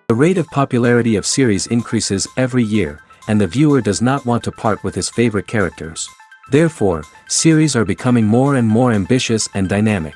The rate of popularity of series increases every year, and the viewer does not want to part with his favorite characters. Therefore, series are becoming more and more ambitious and dynamic.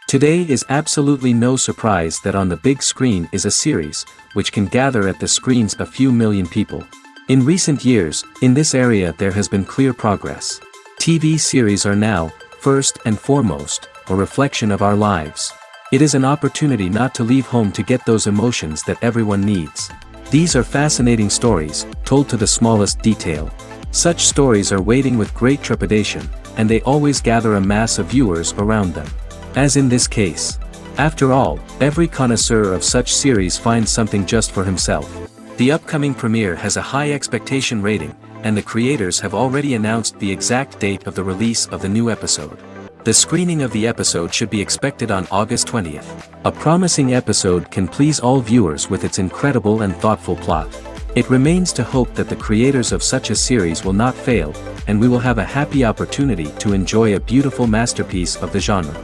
Today is absolutely no surprise that on the big screen is a series, which can gather at the screens a few million people. In recent years, in this area there has been clear progress. TV series are now, first and foremost, a reflection of our lives. It is an opportunity not to leave home to get those emotions that everyone needs. These are fascinating stories, told to the smallest detail. Such stories are waiting with great trepidation, and they always gather a mass of viewers around them. As in this case. After all, every connoisseur of such series finds something just for himself. The upcoming premiere has a high expectation rating, and the creators have already announced the exact date of the release of the new episode. The screening of the episode should be expected on August 20th. A promising episode can please all viewers with its incredible and thoughtful plot. It remains to hope that the creators of such a series will not fail, and we will have a happy opportunity to enjoy a beautiful masterpiece of the genre.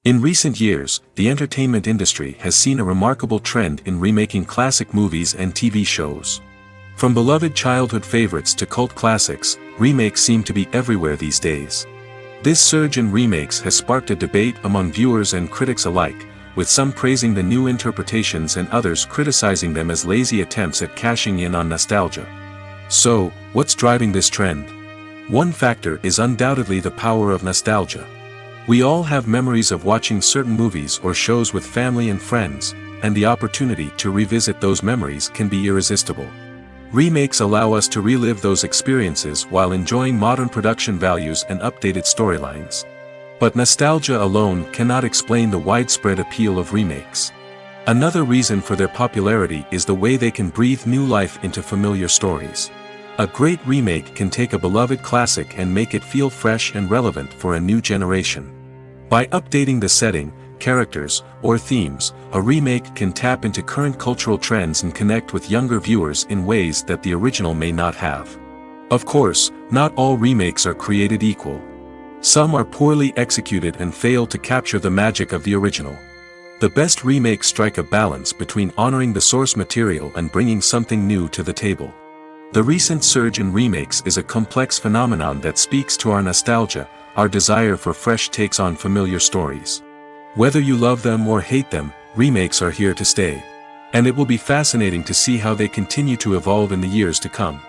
In recent years, the entertainment industry has seen a remarkable trend in remaking classic movies and TV shows. From beloved childhood favorites to cult classics, remakes seem to be everywhere these days. This surge in remakes has sparked a debate among viewers and critics alike, with some praising the new interpretations and others criticizing them as lazy attempts at cashing in on nostalgia. So, what's driving this trend? One factor is undoubtedly the power of nostalgia. We all have memories of watching certain movies or shows with family and friends, and the opportunity to revisit those memories can be irresistible. Remakes allow us to relive those experiences while enjoying modern production values and updated storylines. But nostalgia alone cannot explain the widespread appeal of remakes. Another reason for their popularity is the way they can breathe new life into familiar stories. A great remake can take a beloved classic and make it feel fresh and relevant for a new generation. By updating the setting, characters, or themes, a remake can tap into current cultural trends and connect with younger viewers in ways that the original may not have. Of course, not all remakes are created equal. Some are poorly executed and fail to capture the magic of the original. The best remakes strike a balance between honoring the source material and bringing something new to the table. The recent surge in remakes is a complex phenomenon that speaks to our nostalgia, our desire for fresh takes on familiar stories. Whether you love them or hate them, remakes are here to stay. And it will be fascinating to see how they continue to evolve in the years to come.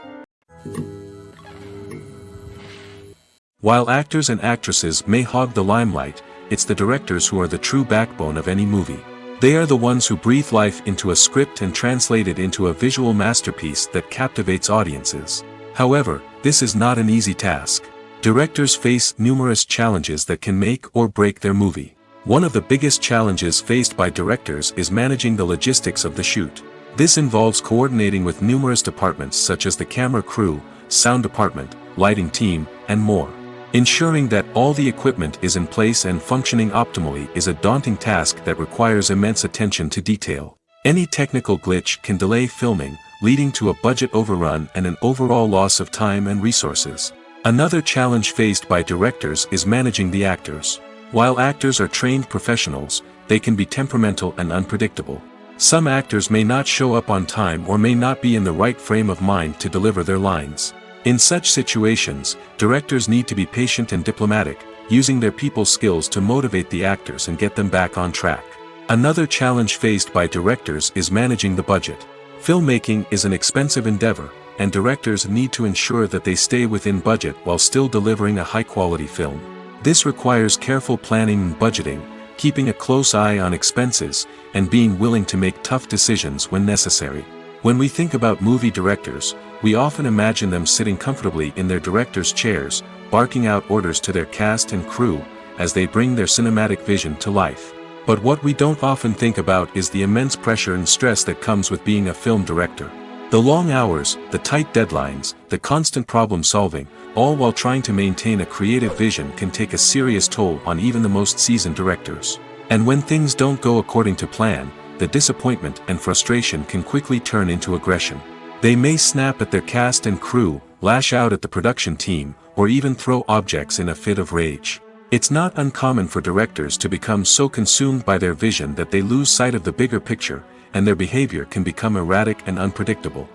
While actors and actresses may hog the limelight, it's the directors who are the true backbone of any movie. They are the ones who breathe life into a script and translate it into a visual masterpiece that captivates audiences. However, this is not an easy task. Directors face numerous challenges that can make or break their movie. One of the biggest challenges faced by directors is managing the logistics of the shoot. This involves coordinating with numerous departments such as the camera crew, sound department, lighting team, and more. Ensuring that all the equipment is in place and functioning optimally is a daunting task that requires immense attention to detail. Any technical glitch can delay filming, leading to a budget overrun and an overall loss of time and resources. Another challenge faced by directors is managing the actors. While actors are trained professionals, they can be temperamental and unpredictable. Some actors may not show up on time or may not be in the right frame of mind to deliver their lines. In such situations, directors need to be patient and diplomatic, using their people skills to motivate the actors and get them back on track. Another challenge faced by directors is managing the budget. Filmmaking is an expensive endeavor, and directors need to ensure that they stay within budget while still delivering a high-quality film. This requires careful planning and budgeting, keeping a close eye on expenses, and being willing to make tough decisions when necessary. When we think about movie directors, we often imagine them sitting comfortably in their director's chairs, barking out orders to their cast and crew, as they bring their cinematic vision to life. But what we don't often think about is the immense pressure and stress that comes with being a film director. The long hours, the tight deadlines, the constant problem solving, all while trying to maintain a creative vision can take a serious toll on even the most seasoned directors. And when things don't go according to plan, the disappointment and frustration can quickly turn into aggression. They may snap at their cast and crew, lash out at the production team, or even throw objects in a fit of rage. It's not uncommon for directors to become so consumed by their vision that they lose sight of the bigger picture, and their behavior can become erratic and unpredictable.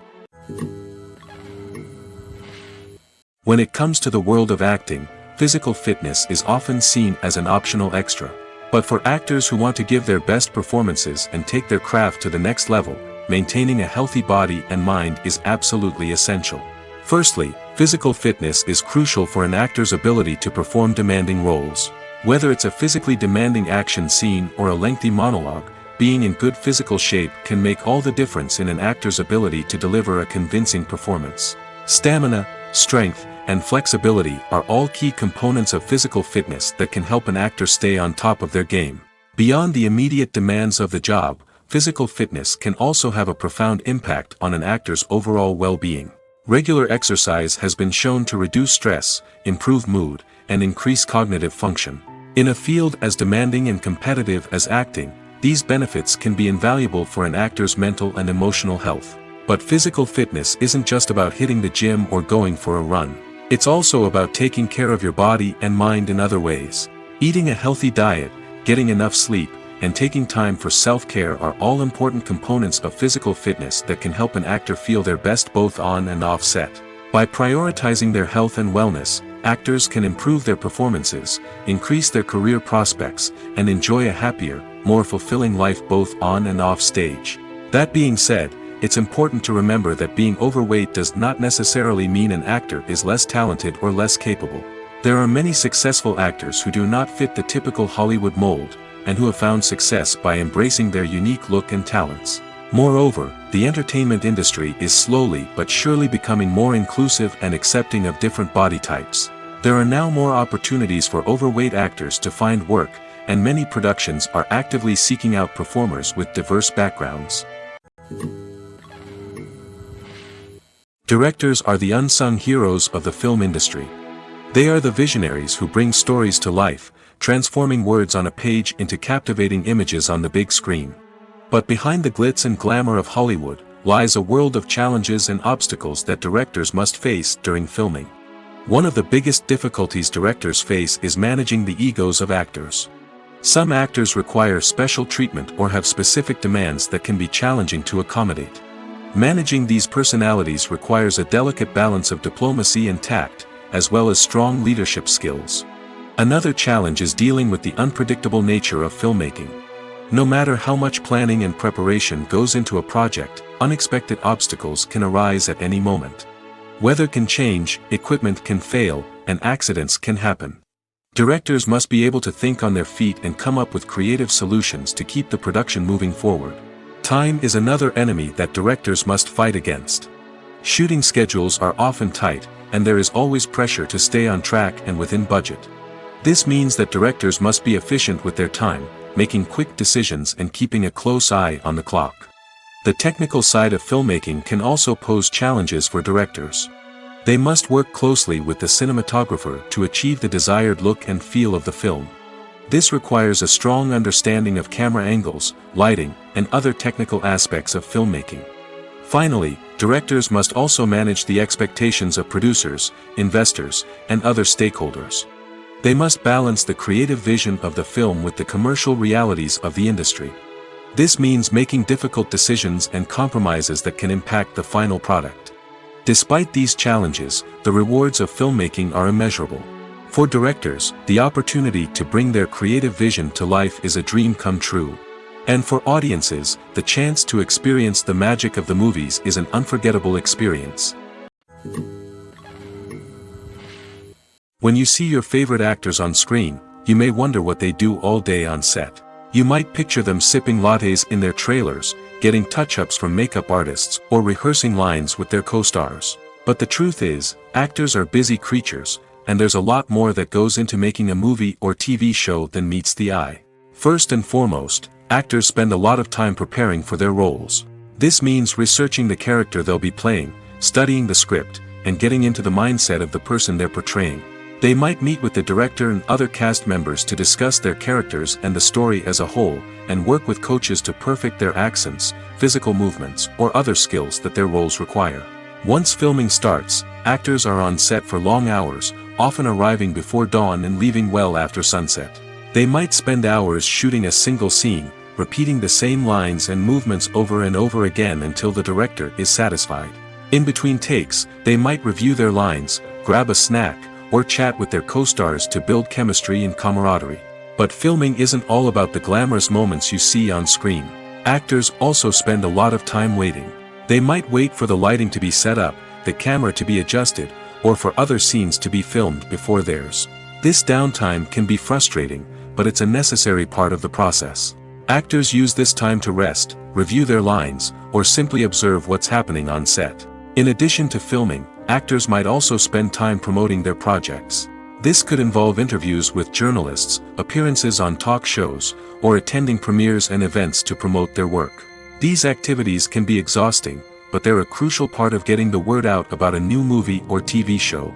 When it comes to the world of acting, physical fitness is often seen as an optional extra. But for actors who want to give their best performances and take their craft to the next level, maintaining a healthy body and mind is absolutely essential. Firstly, physical fitness is crucial for an actor's ability to perform demanding roles. Whether it's a physically demanding action scene or a lengthy monologue, being in good physical shape can make all the difference in an actor's ability to deliver a convincing performance. Stamina, strength, and flexibility are all key components of physical fitness that can help an actor stay on top of their game. Beyond the immediate demands of the job, physical fitness can also have a profound impact on an actor's overall well-being. Regular exercise has been shown to reduce stress, improve mood, and increase cognitive function. In a field as demanding and competitive as acting, these benefits can be invaluable for an actor's mental and emotional health. But physical fitness isn't just about hitting the gym or going for a run. It's also about taking care of your body and mind in other ways. Eating a healthy diet, getting enough sleep, and taking time for self-care are all important components of physical fitness that can help an actor feel their best both on and off set. By prioritizing their health and wellness, actors can improve their performances, increase their career prospects, and enjoy a happier, more fulfilling life both on and off stage. That being said, it's important to remember that being overweight does not necessarily mean an actor is less talented or less capable. There are many successful actors who do not fit the typical Hollywood mold, and who have found success by embracing their unique look and talents. Moreover, the entertainment industry is slowly but surely becoming more inclusive and accepting of different body types. There are now more opportunities for overweight actors to find work, and many productions are actively seeking out performers with diverse backgrounds. Directors are the unsung heroes of the film industry. They are the visionaries who bring stories to life, transforming words on a page into captivating images on the big screen. But behind the glitz and glamour of Hollywood, lies a world of challenges and obstacles that directors must face during filming. One of the biggest difficulties directors face is managing the egos of actors. Some actors require special treatment or have specific demands that can be challenging to accommodate. Managing these personalities requires a delicate balance of diplomacy and tact, as well as strong leadership skills. Another challenge is dealing with the unpredictable nature of filmmaking. No matter how much planning and preparation goes into a project, unexpected obstacles can arise at any moment. Weather can change, equipment can fail, and accidents can happen. Directors must be able to think on their feet and come up with creative solutions to keep the production moving forward. Time is another enemy that directors must fight against. Shooting schedules are often tight, and there is always pressure to stay on track and within budget. This means that directors must be efficient with their time, making quick decisions and keeping a close eye on the clock. The technical side of filmmaking can also pose challenges for directors. They must work closely with the cinematographer to achieve the desired look and feel of the film. This requires a strong understanding of camera angles, lighting, and other technical aspects of filmmaking. Finally, directors must also manage the expectations of producers, investors, and other stakeholders. They must balance the creative vision of the film with the commercial realities of the industry. This means making difficult decisions and compromises that can impact the final product. Despite these challenges, the rewards of filmmaking are immeasurable. For directors, the opportunity to bring their creative vision to life is a dream come true. And for audiences, the chance to experience the magic of the movies is an unforgettable experience. When you see your favorite actors on screen, you may wonder what they do all day on set. You might picture them sipping lattes in their trailers, getting touch-ups from makeup artists, or rehearsing lines with their co-stars. But the truth is, actors are busy creatures, and there's a lot more that goes into making a movie or TV show than meets the eye. First and foremost, actors spend a lot of time preparing for their roles. This means researching the character they'll be playing, studying the script, and getting into the mindset of the person they're portraying. They might meet with the director and other cast members to discuss their characters and the story as a whole, and work with coaches to perfect their accents, physical movements, or other skills that their roles require. Once filming starts, actors are on set for long hours, often arriving before dawn and leaving well after sunset. They might spend hours shooting a single scene, repeating the same lines and movements over and over again until the director is satisfied. In between takes, they might review their lines, grab a snack, or chat with their co-stars to build chemistry and camaraderie. But filming isn't all about the glamorous moments you see on screen. Actors also spend a lot of time waiting. They might wait for the lighting to be set up, the camera to be adjusted, or for other scenes to be filmed before theirs. This downtime can be frustrating, but it's a necessary part of the process. Actors use this time to rest, review their lines, or simply observe what's happening on set. In addition to filming, actors might also spend time promoting their projects. This could involve interviews with journalists, appearances on talk shows, or attending premieres and events to promote their work. These activities can be exhausting, but they're a crucial part of getting the word out about a new movie or TV show.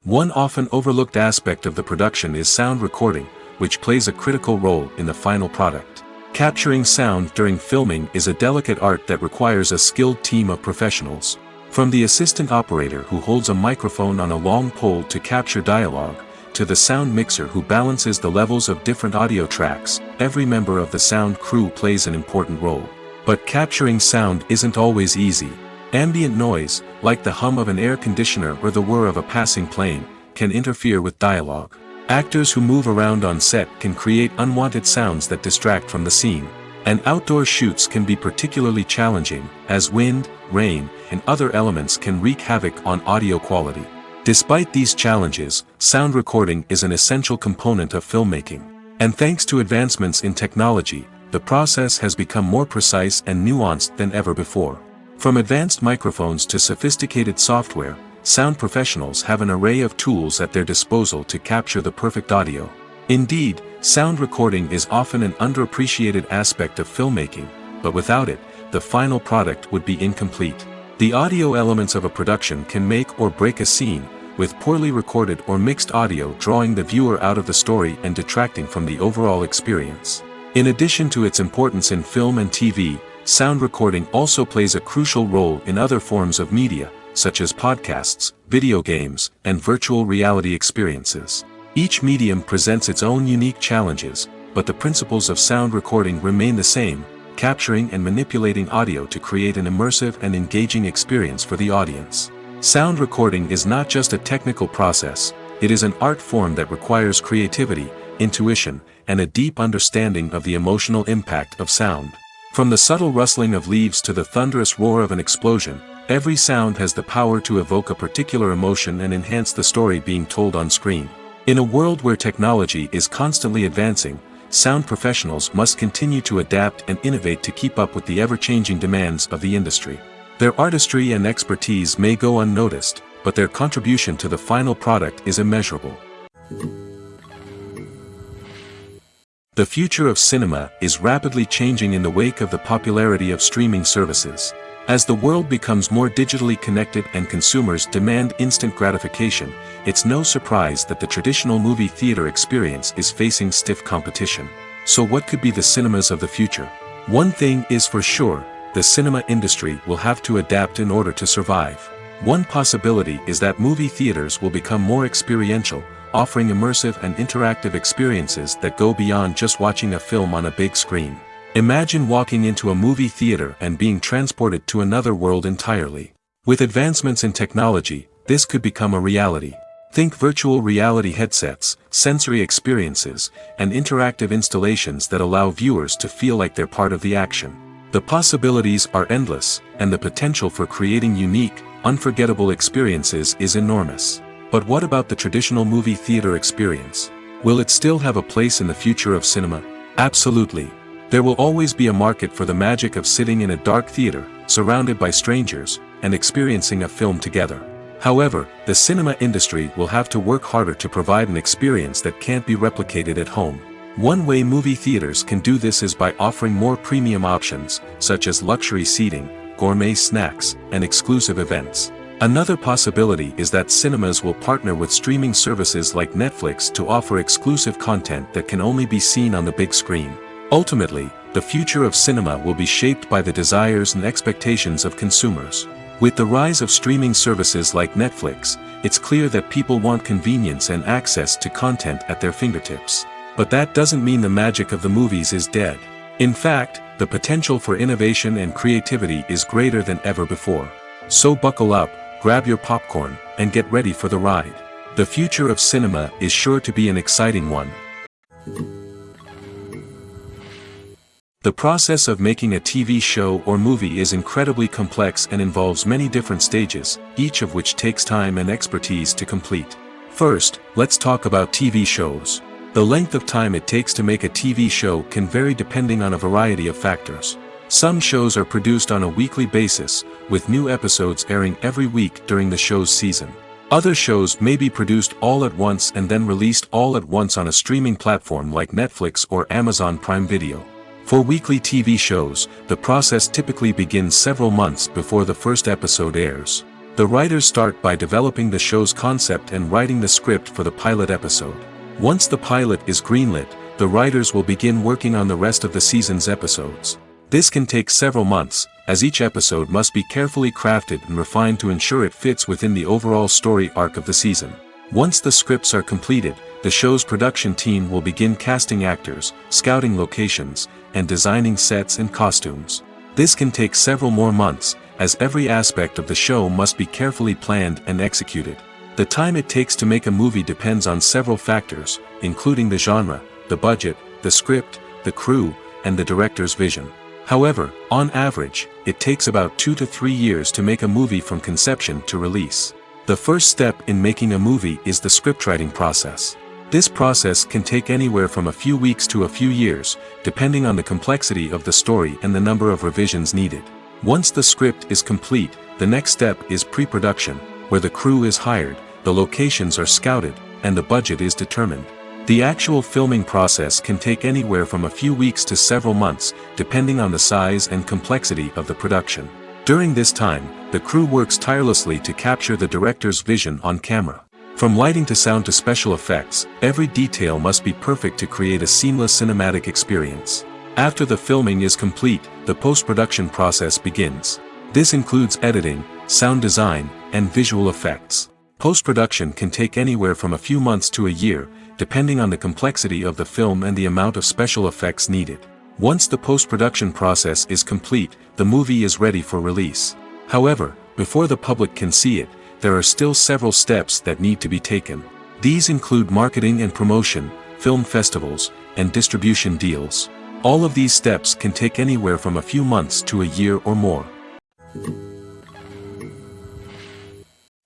One often overlooked aspect of the production is sound recording, which plays a critical role in the final product. Capturing sound during filming is a delicate art that requires a skilled team of professionals. From the assistant operator who holds a microphone on a long pole to capture dialogue, to the sound mixer who balances the levels of different audio tracks, every member of the sound crew plays an important role. But capturing sound isn't always easy. Ambient noise, like the hum of an air conditioner or the whir of a passing plane, can interfere with dialogue. Actors who move around on set can create unwanted sounds that distract from the scene. And outdoor shoots can be particularly challenging, as wind, rain, and other elements can wreak havoc on audio quality. Despite these challenges, sound recording is an essential component of filmmaking. And thanks to advancements in technology, the process has become more precise and nuanced than ever before. From advanced microphones to sophisticated software, sound professionals have an array of tools at their disposal to capture the perfect audio. Indeed, sound recording is often an underappreciated aspect of filmmaking, but without it, the final product would be incomplete. The audio elements of a production can make or break a scene, with poorly recorded or mixed audio drawing the viewer out of the story and detracting from the overall experience. In addition to its importance in film and TV, sound recording also plays a crucial role in other forms of media, such as podcasts, video games, and virtual reality experiences. Each medium presents its own unique challenges, but the principles of sound recording remain the same, capturing and manipulating audio to create an immersive and engaging experience for the audience. Sound recording is not just a technical process, it is an art form that requires creativity, intuition, and a deep understanding of the emotional impact of sound. From the subtle rustling of leaves to the thunderous roar of an explosion, every sound has the power to evoke a particular emotion and enhance the story being told on screen. In a world where technology is constantly advancing, sound professionals must continue to adapt and innovate to keep up with the ever-changing demands of the industry. Their artistry and expertise may go unnoticed, but their contribution to the final product is immeasurable. The future of cinema is rapidly changing in the wake of the popularity of streaming services. As the world becomes more digitally connected and consumers demand instant gratification, it's no surprise that the traditional movie theater experience is facing stiff competition. So what could be the cinemas of the future? One thing is for sure, the cinema industry will have to adapt in order to survive. One possibility is that movie theaters will become more experiential, offering immersive and interactive experiences that go beyond just watching a film on a big screen. Imagine walking into a movie theater and being transported to another world entirely. With advancements in technology, this could become a reality. Think virtual reality headsets, sensory experiences, and interactive installations that allow viewers to feel like they're part of the action. The possibilities are endless, and the potential for creating unique, unforgettable experiences is enormous. But what about the traditional movie theater experience? Will it still have a place in the future of cinema? Absolutely. There will always be a market for the magic of sitting in a dark theater, surrounded by strangers, and experiencing a film together. However, the cinema industry will have to work harder to provide an experience that can't be replicated at home. One way movie theaters can do this is by offering more premium options, such as luxury seating, gourmet snacks, and exclusive events. Another possibility is that cinemas will partner with streaming services like Netflix to offer exclusive content that can only be seen on the big screen. Ultimately, the future of cinema will be shaped by the desires and expectations of consumers. With the rise of streaming services like Netflix, it's clear that people want convenience and access to content at their fingertips. But that doesn't mean the magic of the movies is dead. In fact, the potential for innovation and creativity is greater than ever before. So buckle up, grab your popcorn, and get ready for the ride. The future of cinema is sure to be an exciting one. The process of making a TV show or movie is incredibly complex and involves many different stages, each of which takes time and expertise to complete. First, let's talk about TV shows. The length of time it takes to make a TV show can vary depending on a variety of factors. Some shows are produced on a weekly basis, with new episodes airing every week during the show's season. Other shows may be produced all at once and then released all at once on a streaming platform like Netflix or Amazon Prime Video. For weekly TV shows, the process typically begins several months before the first episode airs. The writers start by developing the show's concept and writing the script for the pilot episode. Once the pilot is greenlit, the writers will begin working on the rest of the season's episodes. This can take several months, as each episode must be carefully crafted and refined to ensure it fits within the overall story arc of the season. Once the scripts are completed, the show's production team will begin casting actors, scouting locations, and designing sets and costumes. This can take several more months, as every aspect of the show must be carefully planned and executed. The time it takes to make a movie depends on several factors, including the genre, the budget, the script, the crew, and the director's vision. However, on average, it takes about 2 to 3 years to make a movie from conception to release. The first step in making a movie is the scriptwriting process. This process can take anywhere from a few weeks to a few years, depending on the complexity of the story and the number of revisions needed. Once the script is complete, the next step is pre-production, where the crew is hired, the locations are scouted, and the budget is determined. The actual filming process can take anywhere from a few weeks to several months, depending on the size and complexity of the production. During this time, the crew works tirelessly to capture the director's vision on camera. From lighting to sound to special effects, every detail must be perfect to create a seamless cinematic experience. After the filming is complete, the post-production process begins. This includes editing, sound design, and visual effects. Post-production can take anywhere from a few months to a year, depending on the complexity of the film and the amount of special effects needed. Once the post-production process is complete, the movie is ready for release. However, before the public can see it, there are still several steps that need to be taken. These include marketing and promotion, film festivals, and distribution deals. All of these steps can take anywhere from a few months to a year or more.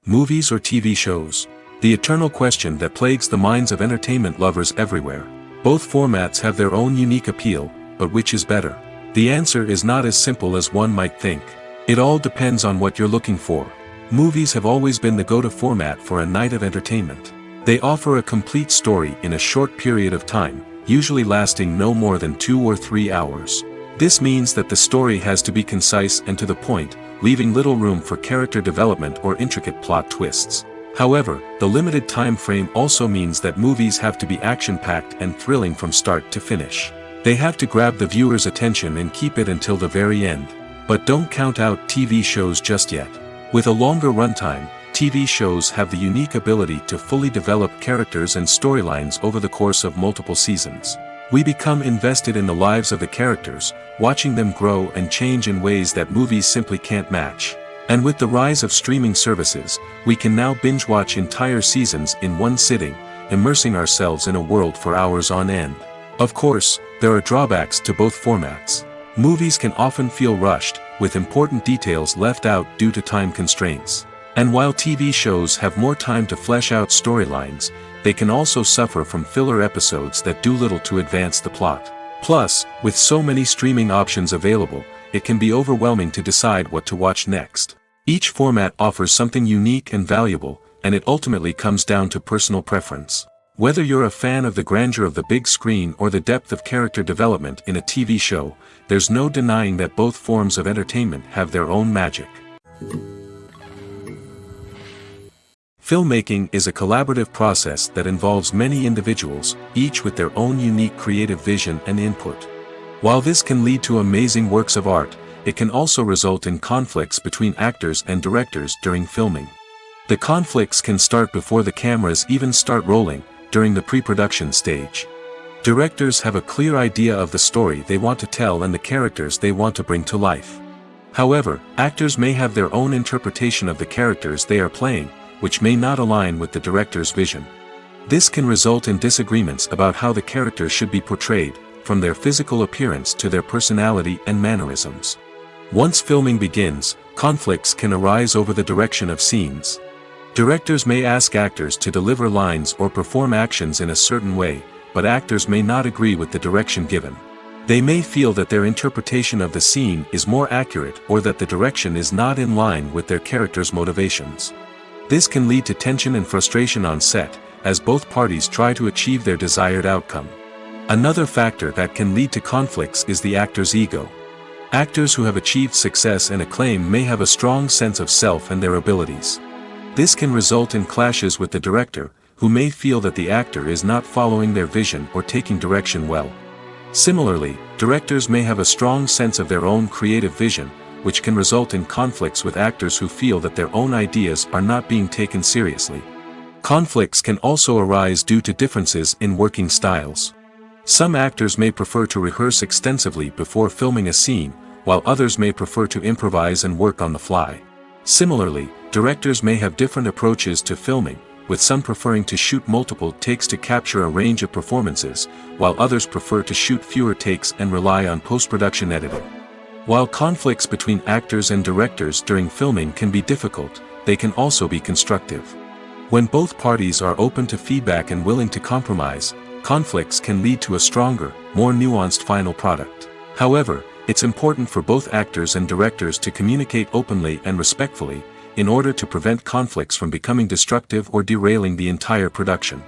Movies or TV shows? The eternal question that plagues the minds of entertainment lovers everywhere. Both formats have their own unique appeal, but which is better? The answer is not as simple as one might think. It all depends on what you're looking for. Movies have always been the go-to format for a night of entertainment. They offer a complete story in a short period of time, usually lasting no more than 2 or 3 hours. This means that the story has to be concise and to the point, leaving little room for character development or intricate plot twists. However, the limited time frame also means that movies have to be action-packed and thrilling from start to finish. They have to grab the viewer's attention and keep it until the very end. But don't count out TV shows just yet. With a longer runtime, TV shows have the unique ability to fully develop characters and storylines over the course of multiple seasons. We become invested in the lives of the characters, watching them grow and change in ways that movies simply can't match. And with the rise of streaming services, we can now binge-watch entire seasons in one sitting, immersing ourselves in a world for hours on end. Of course, there are drawbacks to both formats. Movies can often feel rushed, with important details left out due to time constraints. And while TV shows have more time to flesh out storylines, they can also suffer from filler episodes that do little to advance the plot. Plus, with so many streaming options available, it can be overwhelming to decide what to watch next. Each format offers something unique and valuable, and it ultimately comes down to personal preference. Whether you're a fan of the grandeur of the big screen or the depth of character development in a TV show, there's no denying that both forms of entertainment have their own magic. Filmmaking is a collaborative process that involves many individuals, each with their own unique creative vision and input. While this can lead to amazing works of art, it can also result in conflicts between actors and directors during filming. The conflicts can start before the cameras even start rolling, during the pre-production stage. Directors have a clear idea of the story they want to tell and the characters they want to bring to life. However, actors may have their own interpretation of the characters they are playing, which may not align with the director's vision. This can result in disagreements about how the characters should be portrayed, from their physical appearance to their personality and mannerisms. Once filming begins, conflicts can arise over the direction of scenes. Directors may ask actors to deliver lines or perform actions in a certain way, but actors may not agree with the direction given. They may feel that their interpretation of the scene is more accurate or that the direction is not in line with their character's motivations. This can lead to tension and frustration on set, as both parties try to achieve their desired outcome. Another factor that can lead to conflicts is the actor's ego. Actors who have achieved success and acclaim may have a strong sense of self and their abilities. This can result in clashes with the director, who may feel that the actor is not following their vision or taking direction well. Similarly, directors may have a strong sense of their own creative vision, which can result in conflicts with actors who feel that their own ideas are not being taken seriously. Conflicts can also arise due to differences in working styles. Some actors may prefer to rehearse extensively before filming a scene, while others may prefer to improvise and work on the fly. Similarly, directors may have different approaches to filming, with some preferring to shoot multiple takes to capture a range of performances, while others prefer to shoot fewer takes and rely on post-production editing. While conflicts between actors and directors during filming can be difficult, they can also be constructive. When both parties are open to feedback and willing to compromise, conflicts can lead to a stronger, more nuanced final product. However, it's important for both actors and directors to communicate openly and respectfully, in order to prevent conflicts from becoming destructive or derailing the entire production.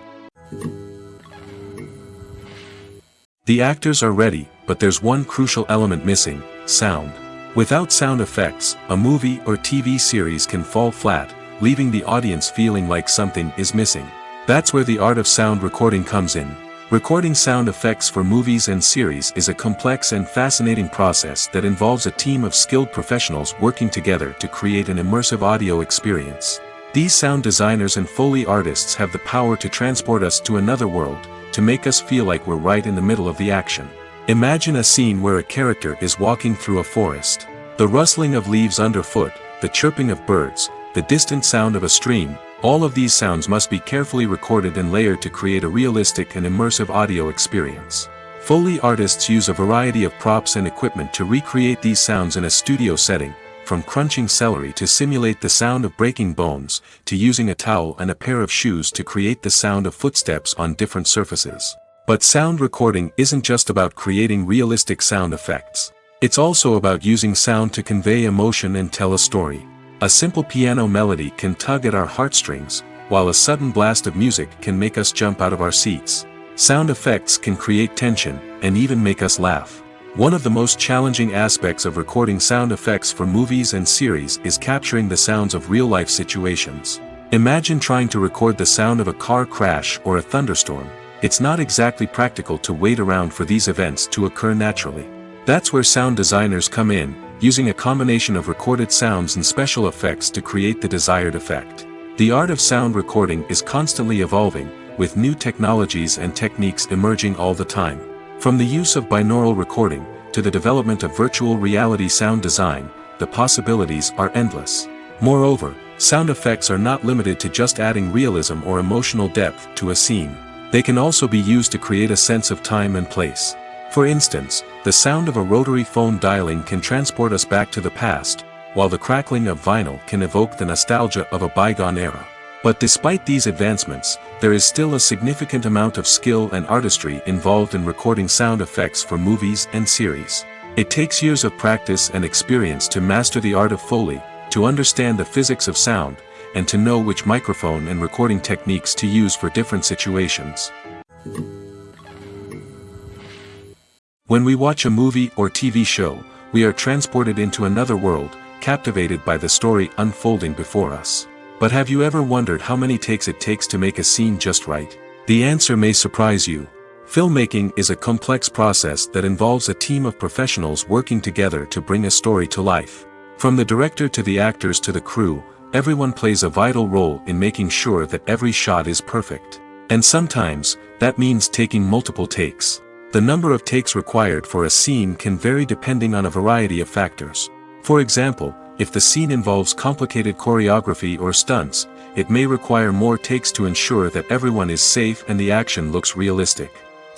The actors are ready, but there's one crucial element missing: sound. Without sound effects, a movie or TV series can fall flat, leaving the audience feeling like something is missing. That's where the art of sound recording comes in. Recording sound effects for movies and series is a complex and fascinating process that involves a team of skilled professionals working together to create an immersive audio experience. These sound designers and Foley artists have the power to transport us to another world, to make us feel like we're right in the middle of the action. Imagine a scene where a character is walking through a forest. The rustling of leaves underfoot, the chirping of birds, the distant sound of a stream, all of these sounds must be carefully recorded and layered to create a realistic and immersive audio experience. Foley artists use a variety of props and equipment to recreate these sounds in a studio setting, from crunching celery to simulate the sound of breaking bones, to using a towel and a pair of shoes to create the sound of footsteps on different surfaces. But sound recording isn't just about creating realistic sound effects. It's also about using sound to convey emotion and tell a story. A simple piano melody can tug at our heartstrings, while a sudden blast of music can make us jump out of our seats. Sound effects can create tension, and even make us laugh. One of the most challenging aspects of recording sound effects for movies and series is capturing the sounds of real-life situations. Imagine trying to record the sound of a car crash or a thunderstorm. It's not exactly practical to wait around for these events to occur naturally. That's where sound designers come in, using a combination of recorded sounds and special effects to create the desired effect. The art of sound recording is constantly evolving, with new technologies and techniques emerging all the time. From the use of binaural recording, to the development of virtual reality sound design, the possibilities are endless. Moreover, sound effects are not limited to just adding realism or emotional depth to a scene. They can also be used to create a sense of time and place. For instance, the sound of a rotary phone dialing can transport us back to the past, while the crackling of vinyl can evoke the nostalgia of a bygone era. But despite these advancements, there is still a significant amount of skill and artistry involved in recording sound effects for movies and series. It takes years of practice and experience to master the art of Foley, to understand the physics of sound, and to know which microphone and recording techniques to use for different situations. When we watch a movie or TV show, we are transported into another world, captivated by the story unfolding before us. But have you ever wondered how many takes it takes to make a scene just right? The answer may surprise you. Filmmaking is a complex process that involves a team of professionals working together to bring a story to life. From the director to the actors to the crew, everyone plays a vital role in making sure that every shot is perfect. And sometimes, that means taking multiple takes. The number of takes required for a scene can vary depending on a variety of factors. For example, if the scene involves complicated choreography or stunts, it may require more takes to ensure that everyone is safe and the action looks realistic.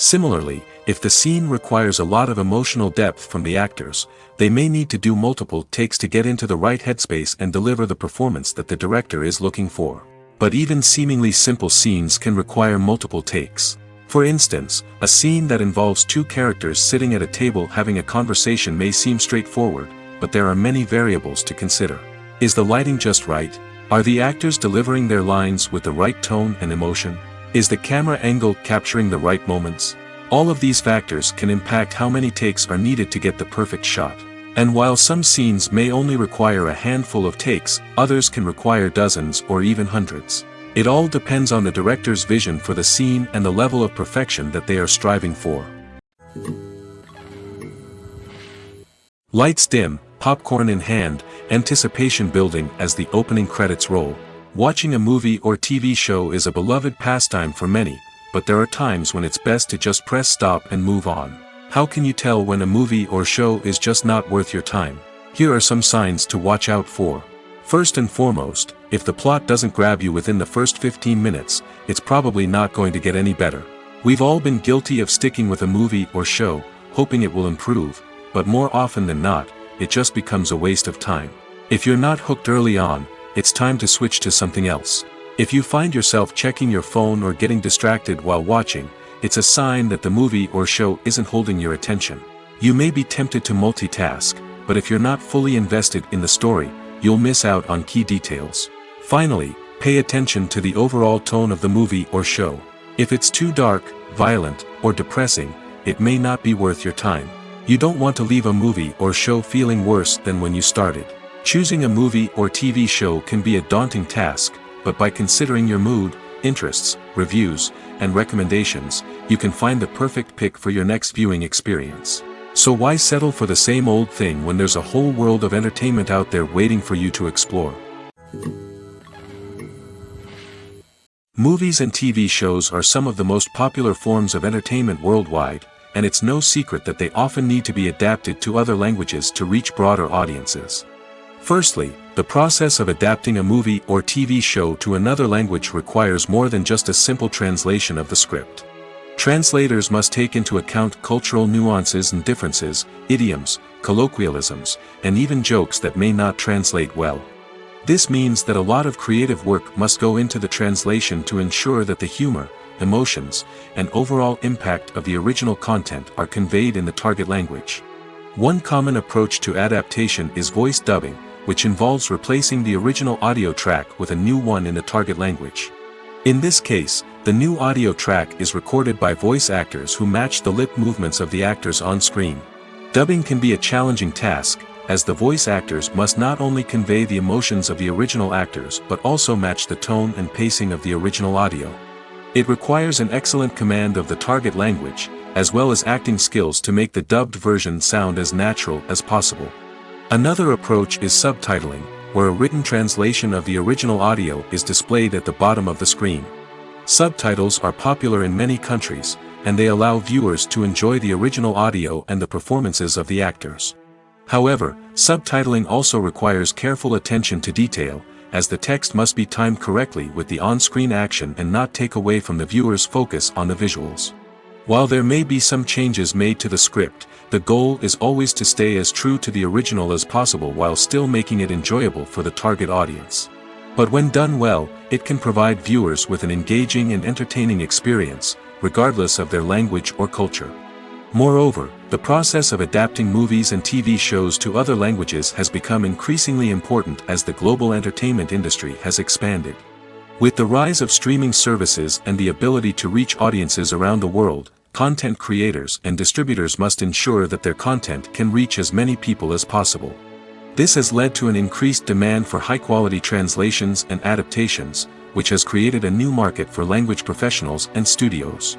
Similarly, if the scene requires a lot of emotional depth from the actors, they may need to do multiple takes to get into the right headspace and deliver the performance that the director is looking for. But even seemingly simple scenes can require multiple takes. For instance, a scene that involves two characters sitting at a table having a conversation may seem straightforward, but there are many variables to consider. Is the lighting just right? Are the actors delivering their lines with the right tone and emotion? Is the camera angle capturing the right moments? All of these factors can impact how many takes are needed to get the perfect shot. And while some scenes may only require a handful of takes, others can require dozens or even hundreds. It all depends on the director's vision for the scene and the level of perfection that they are striving for. Lights dim, popcorn in hand, anticipation building as the opening credits roll. Watching a movie or TV show is a beloved pastime for many, but there are times when it's best to just press stop and move on. How can you tell when a movie or show is just not worth your time? Here are some signs to watch out for. First and foremost, if the plot doesn't grab you within the first 15 minutes, it's probably not going to get any better. We've all been guilty of sticking with a movie or show, hoping it will improve, but more often than not, it just becomes a waste of time. If you're not hooked early on, it's time to switch to something else. If you find yourself checking your phone or getting distracted while watching, it's a sign that the movie or show isn't holding your attention. You may be tempted to multitask, but if you're not fully invested in the story, you'll miss out on key details. Finally, pay attention to the overall tone of the movie or show. If it's too dark, violent, or depressing, it may not be worth your time. You don't want to leave a movie or show feeling worse than when you started. Choosing a movie or TV show can be a daunting task, but by considering your mood, interests, reviews, and recommendations, you can find the perfect pick for your next viewing experience. So why settle for the same old thing when there's a whole world of entertainment out there waiting for you to explore? Movies and TV shows are some of the most popular forms of entertainment worldwide, and it's no secret that they often need to be adapted to other languages to reach broader audiences. Firstly, the process of adapting a movie or TV show to another language requires more than just a simple translation of the script. Translators must take into account cultural nuances and differences, idioms, colloquialisms, and even jokes that may not translate well. This means that a lot of creative work must go into the translation to ensure that the humor, emotions, and overall impact of the original content are conveyed in the target language. One common approach to adaptation is voice dubbing, which involves replacing the original audio track with a new one in the target language. In this case, the new audio track is recorded by voice actors who match the lip movements of the actors on screen. Dubbing can be a challenging task, as the voice actors must not only convey the emotions of the original actors but also match the tone and pacing of the original audio. It requires an excellent command of the target language, as well as acting skills to make the dubbed version sound as natural as possible. Another approach is subtitling, where a written translation of the original audio is displayed at the bottom of the screen. Subtitles are popular in many countries, and they allow viewers to enjoy the original audio and the performances of the actors. However, subtitling also requires careful attention to detail, as the text must be timed correctly with the on-screen action and not take away from the viewer's focus on the visuals. While there may be some changes made to the script, the goal is always to stay as true to the original as possible while still making it enjoyable for the target audience. But when done well, it can provide viewers with an engaging and entertaining experience, regardless of their language or culture. Moreover, the process of adapting movies and TV shows to other languages has become increasingly important as the global entertainment industry has expanded. With the rise of streaming services and the ability to reach audiences around the world, content creators and distributors must ensure that their content can reach as many people as possible. This has led to an increased demand for high-quality translations and adaptations, which has created a new market for language professionals and studios.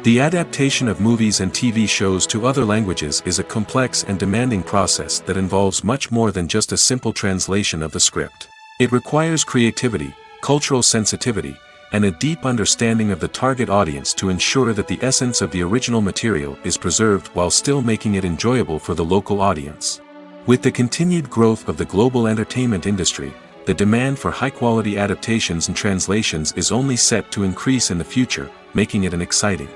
The adaptation of movies and TV shows to other languages is a complex and demanding process that involves much more than just a simple translation of the script. It requires creativity, cultural sensitivity, and a deep understanding of the target audience to ensure that the essence of the original material is preserved while still making it enjoyable for the local audience. With the continued growth of the global entertainment industry, the demand for high-quality adaptations and translations is only set to increase in the future, making it an exciting.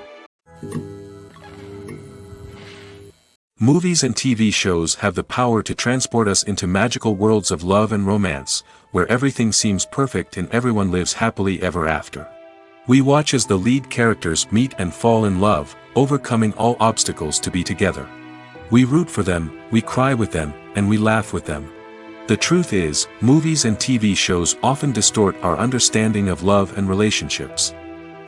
Movies and TV shows have the power to transport us into magical worlds of love and romance, where everything seems perfect and everyone lives happily ever after. We watch as the lead characters meet and fall in love, overcoming all obstacles to be together. We root for them, we cry with them, and we laugh with them. The truth is, movies and TV shows often distort our understanding of love and relationships.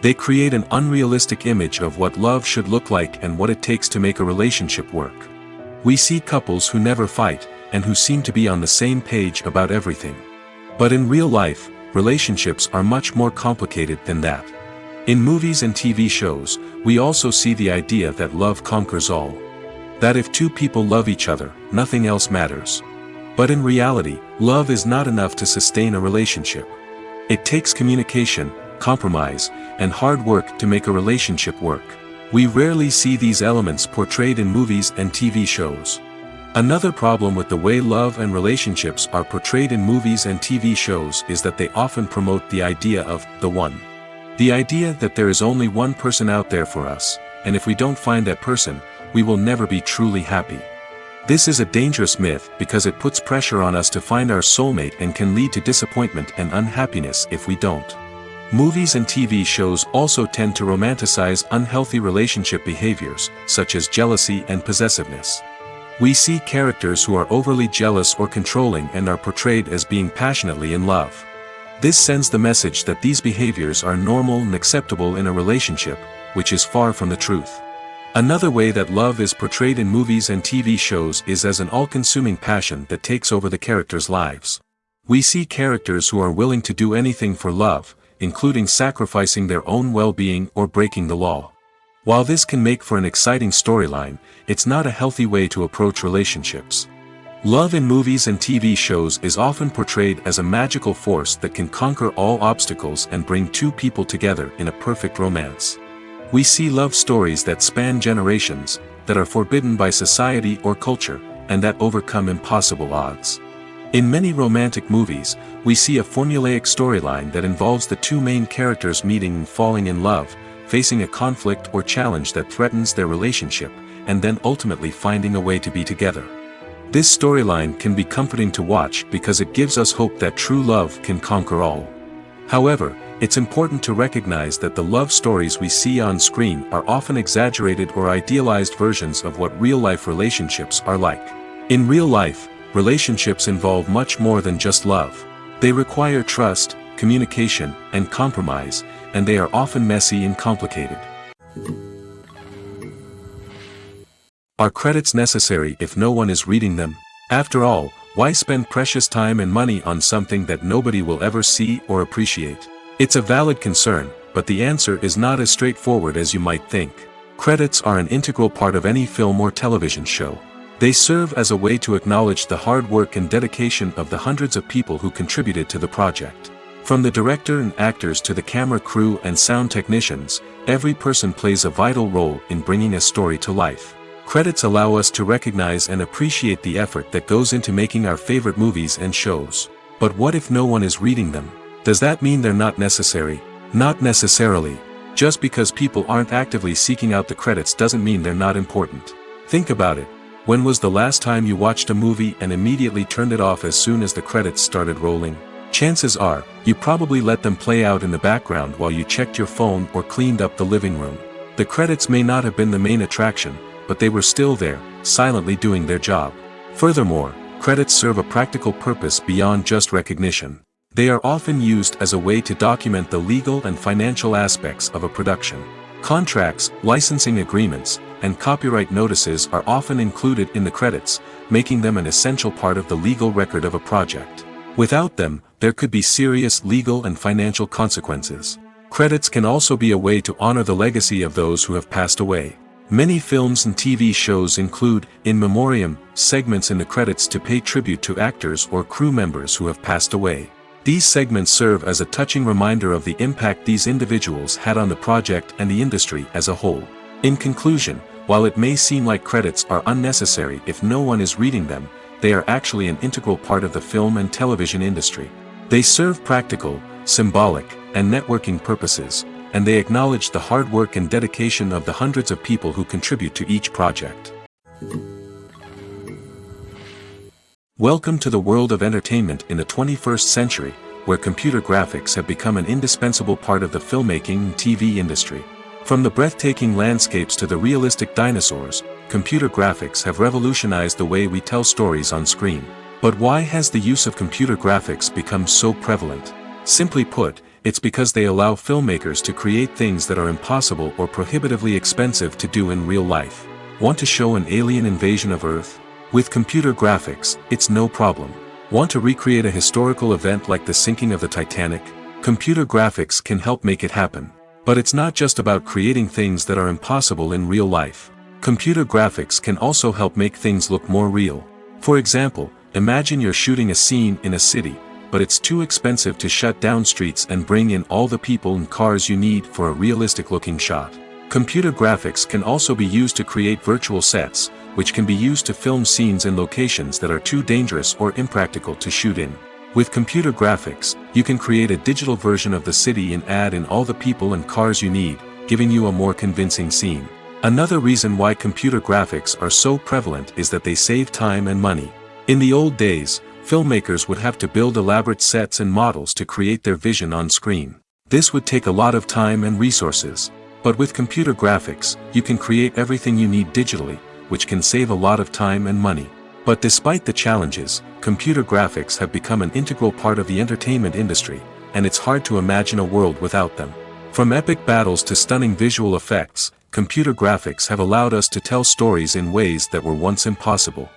They create an unrealistic image of what love should look like and what it takes to make a relationship work. We see couples who never fight, and who seem to be on the same page about everything. But in real life, relationships are much more complicated than that. In movies and TV shows, we also see the idea that love conquers all. That if two people love each other, nothing else matters. But in reality, love is not enough to sustain a relationship. It takes communication, compromise, and hard work to make a relationship work. We rarely see these elements portrayed in movies and TV shows. Another problem with the way love and relationships are portrayed in movies and TV shows is that they often promote the idea of the one. The idea that there is only one person out there for us, and if we don't find that person, we will never be truly happy. This is a dangerous myth because it puts pressure on us to find our soulmate and can lead to disappointment and unhappiness if we don't. Movies and TV shows also tend to romanticize unhealthy relationship behaviors, such as jealousy and possessiveness. We see characters who are overly jealous or controlling and are portrayed as being passionately in love. This sends the message that these behaviors are normal and acceptable in a relationship, which is far from the truth. Another way that love is portrayed in movies and TV shows is as an all-consuming passion that takes over the characters' lives. We see characters who are willing to do anything for love, including sacrificing their own well-being or breaking the law. While this can make for an exciting storyline, it's not a healthy way to approach relationships. Love in movies and TV shows is often portrayed as a magical force that can conquer all obstacles and bring two people together in a perfect romance. We see love stories that span generations, that are forbidden by society or culture, and that overcome impossible odds. In many romantic movies, we see a formulaic storyline that involves the two main characters meeting and falling in love, facing a conflict or challenge that threatens their relationship, and then ultimately finding a way to be together. This storyline can be comforting to watch because it gives us hope that true love can conquer all. However, it's important to recognize that the love stories we see on screen are often exaggerated or idealized versions of what real-life relationships are like. In real life, relationships involve much more than just love. They require trust, communication, and compromise, and they are often messy and complicated. Are credits necessary if no one is reading them? After all, why spend precious time and money on something that nobody will ever see or appreciate? It's a valid concern, but the answer is not as straightforward as you might think. Credits are an integral part of any film or television show. They serve as a way to acknowledge the hard work and dedication of the hundreds of people who contributed to the project. From the director and actors to the camera crew and sound technicians, every person plays a vital role in bringing a story to life. Credits allow us to recognize and appreciate the effort that goes into making our favorite movies and shows. But what if no one is reading them? Does that mean they're not necessary? Not necessarily. Just because people aren't actively seeking out the credits doesn't mean they're not important. Think about it. When was the last time you watched a movie and immediately turned it off as soon as the credits started rolling? Chances are, you probably let them play out in the background while you checked your phone or cleaned up the living room. The credits may not have been the main attraction, but they were still there, silently doing their job. Furthermore, credits serve a practical purpose beyond just recognition. They are often used as a way to document the legal and financial aspects of a production. Contracts, licensing agreements, and copyright notices are often included in the credits, making them an essential part of the legal record of a project. Without them, there could be serious legal and financial consequences. Credits can also be a way to honor the legacy of those who have passed away. Many films and TV shows include, in memoriam, segments in the credits to pay tribute to actors or crew members who have passed away. These segments serve as a touching reminder of the impact these individuals had on the project and the industry as a whole. In conclusion, while it may seem like credits are unnecessary if no one is reading them, they are actually an integral part of the film and television industry. They serve practical, symbolic, and networking purposes, and they acknowledge the hard work and dedication of the hundreds of people who contribute to each project. Welcome to the world of entertainment in the 21st century, where computer graphics have become an indispensable part of the filmmaking and TV industry. From the breathtaking landscapes to the realistic dinosaurs, computer graphics have revolutionized the way we tell stories on screen. But why has the use of computer graphics become so prevalent? Simply put, it's because they allow filmmakers to create things that are impossible or prohibitively expensive to do in real life. Want to show an alien invasion of Earth? With computer graphics, it's no problem. Want to recreate a historical event like the sinking of the Titanic? Computer graphics can help make it happen. But it's not just about creating things that are impossible in real life. Computer graphics can also help make things look more real. For example, imagine you're shooting a scene in a city, but it's too expensive to shut down streets and bring in all the people and cars you need for a realistic-looking shot. Computer graphics can also be used to create virtual sets, which can be used to film scenes in locations that are too dangerous or impractical to shoot in. With computer graphics, you can create a digital version of the city and add in all the people and cars you need, giving you a more convincing scene. Another reason why computer graphics are so prevalent is that they save time and money. In the old days, filmmakers would have to build elaborate sets and models to create their vision on screen. This would take a lot of time and resources. But with computer graphics, you can create everything you need digitally, which can save a lot of time and money. But despite the challenges, computer graphics have become an integral part of the entertainment industry, and it's hard to imagine a world without them. From epic battles to stunning visual effects, computer graphics have allowed us to tell stories in ways that were once impossible.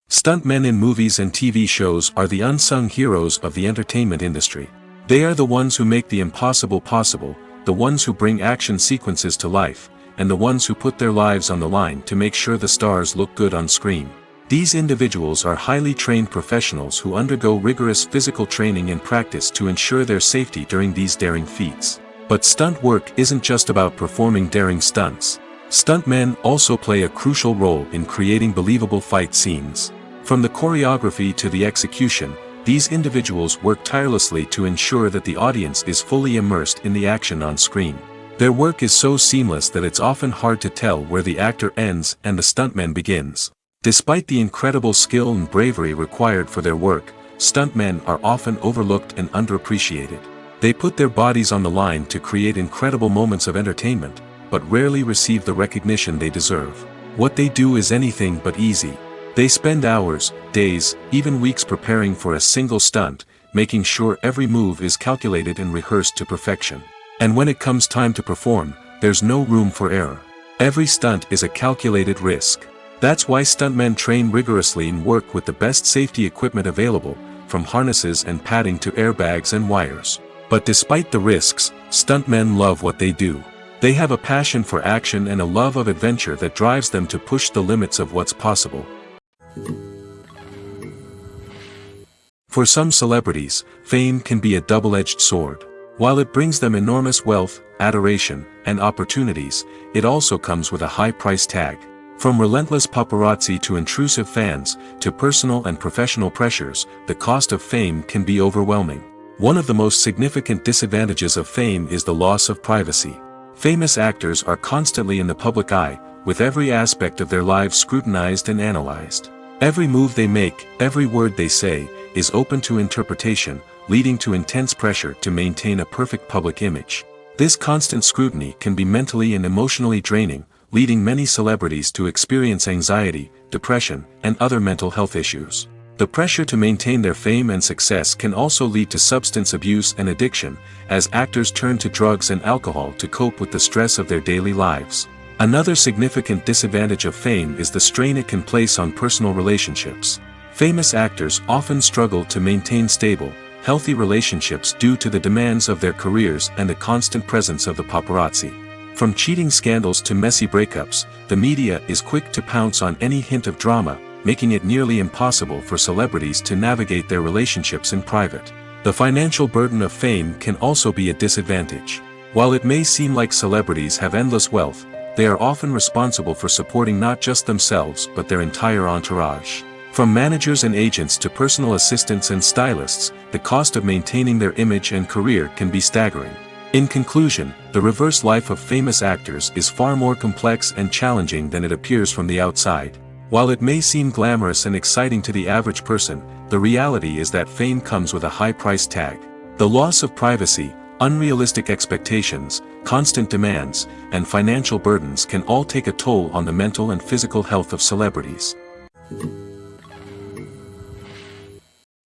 Stuntmen in movies and TV shows are the unsung heroes of the entertainment industry. They are the ones who make the impossible possible, the ones who bring action sequences to life, and the ones who put their lives on the line to make sure the stars look good on screen. These individuals are highly trained professionals who undergo rigorous physical training and practice to ensure their safety during these daring feats. But stunt work isn't just about performing daring stunts. Stuntmen also play a crucial role in creating believable fight scenes. From the choreography to the execution, these individuals work tirelessly to ensure that the audience is fully immersed in the action on screen. Their work is so seamless that it's often hard to tell where the actor ends and the stuntman begins. Despite the incredible skill and bravery required for their work, stuntmen are often overlooked and underappreciated. They put their bodies on the line to create incredible moments of entertainment, but rarely receive the recognition they deserve. What they do is anything but easy. They spend hours, days, even weeks preparing for a single stunt, making sure every move is calculated and rehearsed to perfection. And when it comes time to perform, there's no room for error. Every stunt is a calculated risk. That's why stuntmen train rigorously and work with the best safety equipment available, from harnesses and padding to airbags and wires. But despite the risks, stuntmen love what they do. They have a passion for action and a love of adventure that drives them to push the limits of what's possible. For some celebrities, fame can be a double-edged sword. While it brings them enormous wealth, adoration, and opportunities, it also comes with a high price tag. From relentless paparazzi to intrusive fans, to personal and professional pressures, the cost of fame can be overwhelming. One of the most significant disadvantages of fame is the loss of privacy. Famous actors are constantly in the public eye, with every aspect of their lives scrutinized and analyzed. Every move they make, every word they say, is open to interpretation, leading to intense pressure to maintain a perfect public image. This constant scrutiny can be mentally and emotionally draining, leading many celebrities to experience anxiety, depression, and other mental health issues. The pressure to maintain their fame and success can also lead to substance abuse and addiction, as actors turn to drugs and alcohol to cope with the stress of their daily lives. Another significant disadvantage of fame is the strain it can place on personal relationships. Famous actors often struggle to maintain stable, healthy relationships due to the demands of their careers and the constant presence of the paparazzi. From cheating scandals to messy breakups, the media is quick to pounce on any hint of drama, making it nearly impossible for celebrities to navigate their relationships in private. The financial burden of fame can also be a disadvantage. While it may seem like celebrities have endless wealth, they are often responsible for supporting not just themselves but their entire entourage. From managers and agents to personal assistants and stylists, the cost of maintaining their image and career can be staggering. In conclusion, the reverse life of famous actors is far more complex and challenging than it appears from the outside. While it may seem glamorous and exciting to the average person, the reality is that fame comes with a high price tag. The loss of privacy, unrealistic expectations, constant demands, and financial burdens can all take a toll on the mental and physical health of celebrities.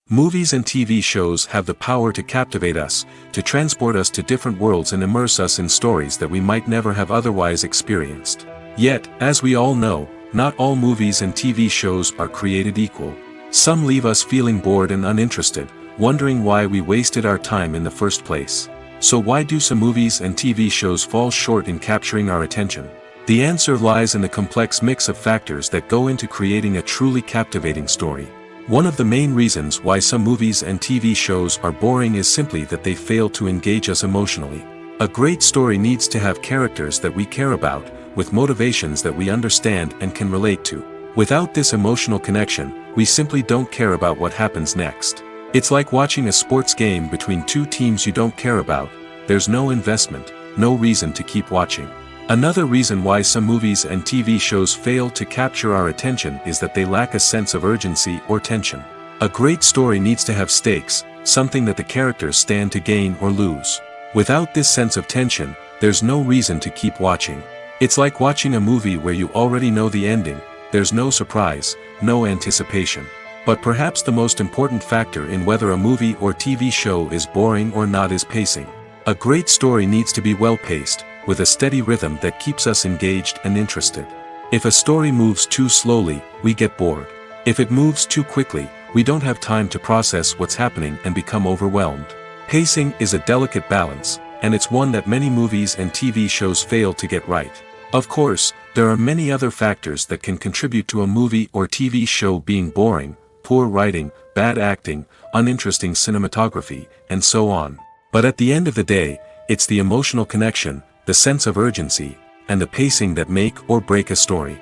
Movies and TV shows have the power to captivate us, to transport us to different worlds and immerse us in stories that we might never have otherwise experienced. Yet, as we all know, not all movies and TV shows are created equal. Some leave us feeling bored and uninterested, wondering why we wasted our time in the first place. So why do some movies and TV shows fall short in capturing our attention? The answer lies in the complex mix of factors that go into creating a truly captivating story. One of the main reasons why some movies and TV shows are boring is simply that they fail to engage us emotionally. A great story needs to have characters that we care about, with motivations that we understand and can relate to. Without this emotional connection, we simply don't care about what happens next. It's like watching a sports game between two teams you don't care about. There's no investment, no reason to keep watching. Another reason why some movies and TV shows fail to capture our attention is that they lack a sense of urgency or tension. A great story needs to have stakes, something that the characters stand to gain or lose. Without this sense of tension, there's no reason to keep watching. It's like watching a movie where you already know the ending. There's no surprise, no anticipation. But perhaps the most important factor in whether a movie or TV show is boring or not is pacing. A great story needs to be well-paced, with a steady rhythm that keeps us engaged and interested. If a story moves too slowly, we get bored. If it moves too quickly, we don't have time to process what's happening and become overwhelmed. Pacing is a delicate balance, and it's one that many movies and TV shows fail to get right. Of course, there are many other factors that can contribute to a movie or TV show being boring: poor writing, bad acting, uninteresting cinematography, and so on. But at the end of the day, it's the emotional connection, the sense of urgency, and the pacing that make or break a story.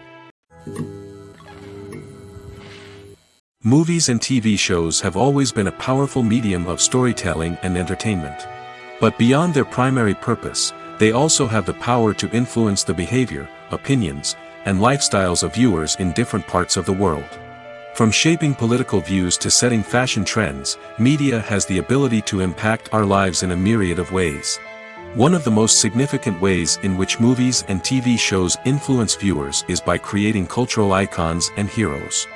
Movies and TV shows have always been a powerful medium of storytelling and entertainment. But beyond their primary purpose, they also have the power to influence the behavior, opinions, and lifestyles of viewers in different parts of the world. From shaping political views to setting fashion trends, media has the ability to impact our lives in a myriad of ways. One of the most significant ways in which movies and TV shows influence viewers is by creating cultural icons and heroes.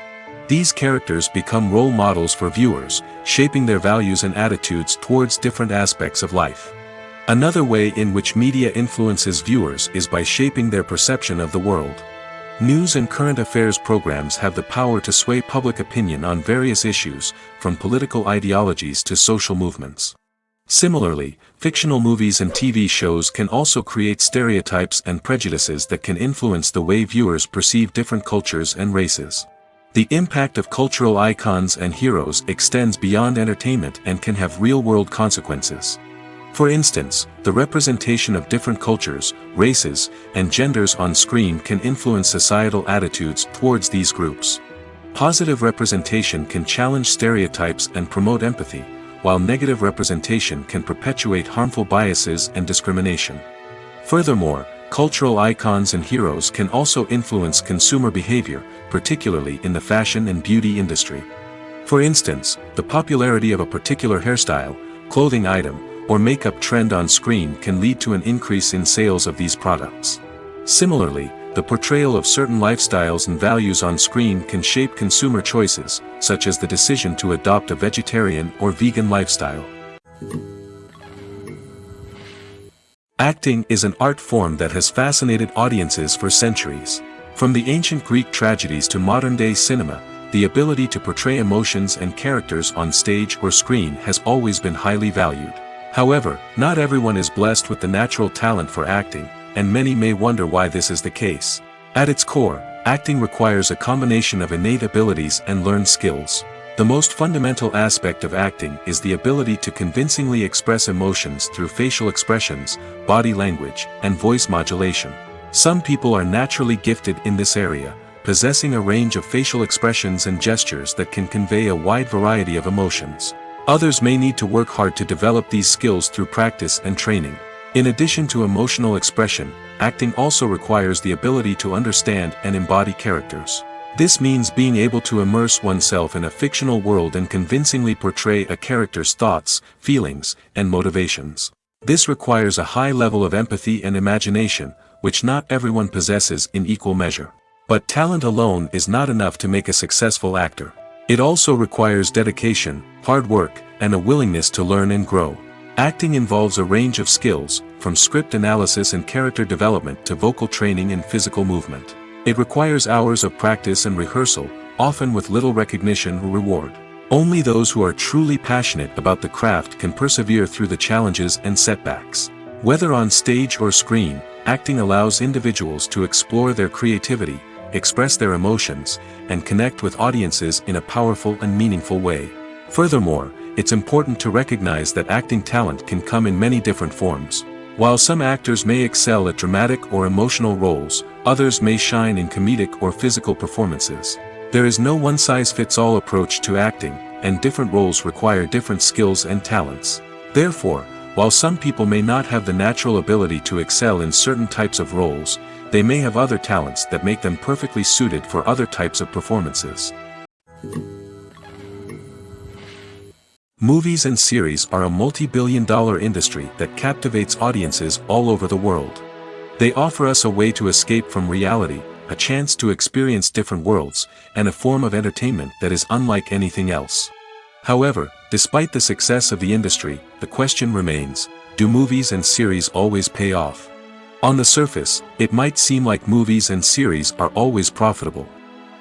These characters become role models for viewers, shaping their values and attitudes towards different aspects of life. Another way in which media influences viewers is by shaping their perception of the world. News and current affairs programs have the power to sway public opinion on various issues, from political ideologies to social movements. Similarly, fictional movies and TV shows can also create stereotypes and prejudices that can influence the way viewers perceive different cultures and races. The impact of cultural icons and heroes extends beyond entertainment and can have real-world consequences. For instance, the representation of different cultures, races, and genders on screen can influence societal attitudes towards these groups. Positive representation can challenge stereotypes and promote empathy, while negative representation can perpetuate harmful biases and discrimination. Furthermore, cultural icons and heroes can also influence consumer behavior, particularly in the fashion and beauty industry. For instance, the popularity of a particular hairstyle, clothing item, or makeup trend on screen can lead to an increase in sales of these products. Similarly, the portrayal of certain lifestyles and values on screen can shape consumer choices, such as the decision to adopt a vegetarian or vegan lifestyle. Acting is an art form that has fascinated audiences for centuries. From the ancient Greek tragedies to modern-day cinema, the ability to portray emotions and characters on stage or screen has always been highly valued. However, not everyone is blessed with the natural talent for acting, and many may wonder why this is the case. At its core, acting requires a combination of innate abilities and learned skills. The most fundamental aspect of acting is the ability to convincingly express emotions through facial expressions, body language, and voice modulation. Some people are naturally gifted in this area, possessing a range of facial expressions and gestures that can convey a wide variety of emotions. Others may need to work hard to develop these skills through practice and training. In addition to emotional expression, acting also requires the ability to understand and embody characters. This means being able to immerse oneself in a fictional world and convincingly portray a character's thoughts, feelings, and motivations. This requires a high level of empathy and imagination, which not everyone possesses in equal measure. But talent alone is not enough to make a successful actor. It also requires dedication, hard work, and a willingness to learn and grow. Acting involves a range of skills, from script analysis and character development to vocal training and physical movement. It requires hours of practice and rehearsal, often with little recognition or reward. Only those who are truly passionate about the craft can persevere through the challenges and setbacks. Whether on stage or screen, acting allows individuals to explore their creativity, express their emotions, and connect with audiences in a powerful and meaningful way. Furthermore, it's important to recognize that acting talent can come in many different forms. While some actors may excel at dramatic or emotional roles, others may shine in comedic or physical performances. There is no one-size-fits-all approach to acting, and different roles require different skills and talents. Therefore, while some people may not have the natural ability to excel in certain types of roles, they may have other talents that make them perfectly suited for other types of performances. Movies and series are a multi-billion-dollar industry that captivates audiences all over the world. They offer us a way to escape from reality, a chance to experience different worlds, and a form of entertainment that is unlike anything else. However, despite the success of the industry, the question remains, do movies and series always pay off? On the surface, it might seem like movies and series are always profitable.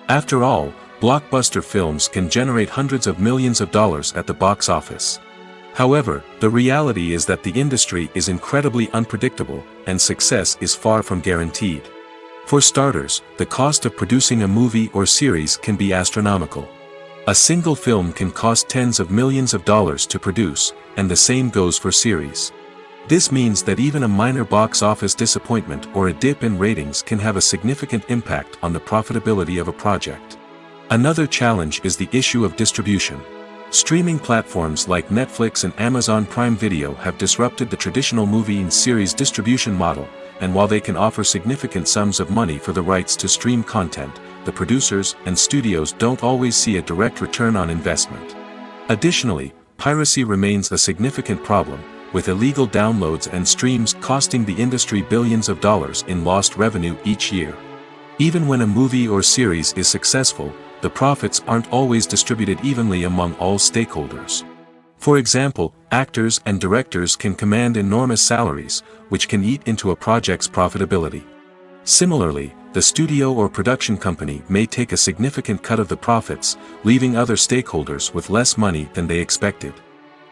After all, blockbuster films can generate hundreds of millions of dollars at the box office. However, the reality is that the industry is incredibly unpredictable, and success is far from guaranteed. For starters, the cost of producing a movie or series can be astronomical. A single film can cost tens of millions of dollars to produce, and the same goes for series. This means that even a minor box office disappointment or a dip in ratings can have a significant impact on the profitability of a project. Another challenge is the issue of distribution. Streaming platforms like Netflix and Amazon Prime Video have disrupted the traditional movie and series distribution model, and while they can offer significant sums of money for the rights to stream content, the producers and studios don't always see a direct return on investment. Additionally, piracy remains a significant problem, with illegal downloads and streams costing the industry billions of dollars in lost revenue each year. Even when a movie or series is successful, the profits aren't always distributed evenly among all stakeholders. For example, actors and directors can command enormous salaries, which can eat into a project's profitability. Similarly, the studio or production company may take a significant cut of the profits, leaving other stakeholders with less money than they expected.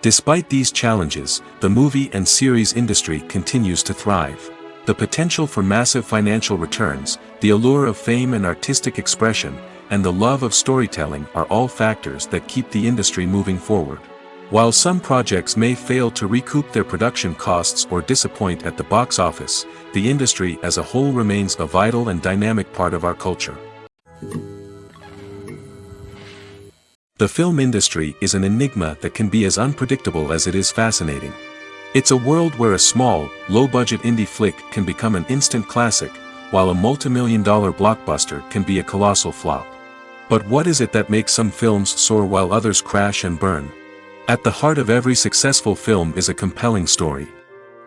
Despite these challenges, the movie and series industry continues to thrive. The potential for massive financial returns, the allure of fame and artistic expression, and the love of storytelling are all factors that keep the industry moving forward. While some projects may fail to recoup their production costs or disappoint at the box office, the industry as a whole remains a vital and dynamic part of our culture. The film industry is an enigma that can be as unpredictable as it is fascinating. It's a world where a small, low-budget indie flick can become an instant classic, while a multi-million-dollar blockbuster can be a colossal flop. But what is it that makes some films soar while others crash and burn? At the heart of every successful film is a compelling story.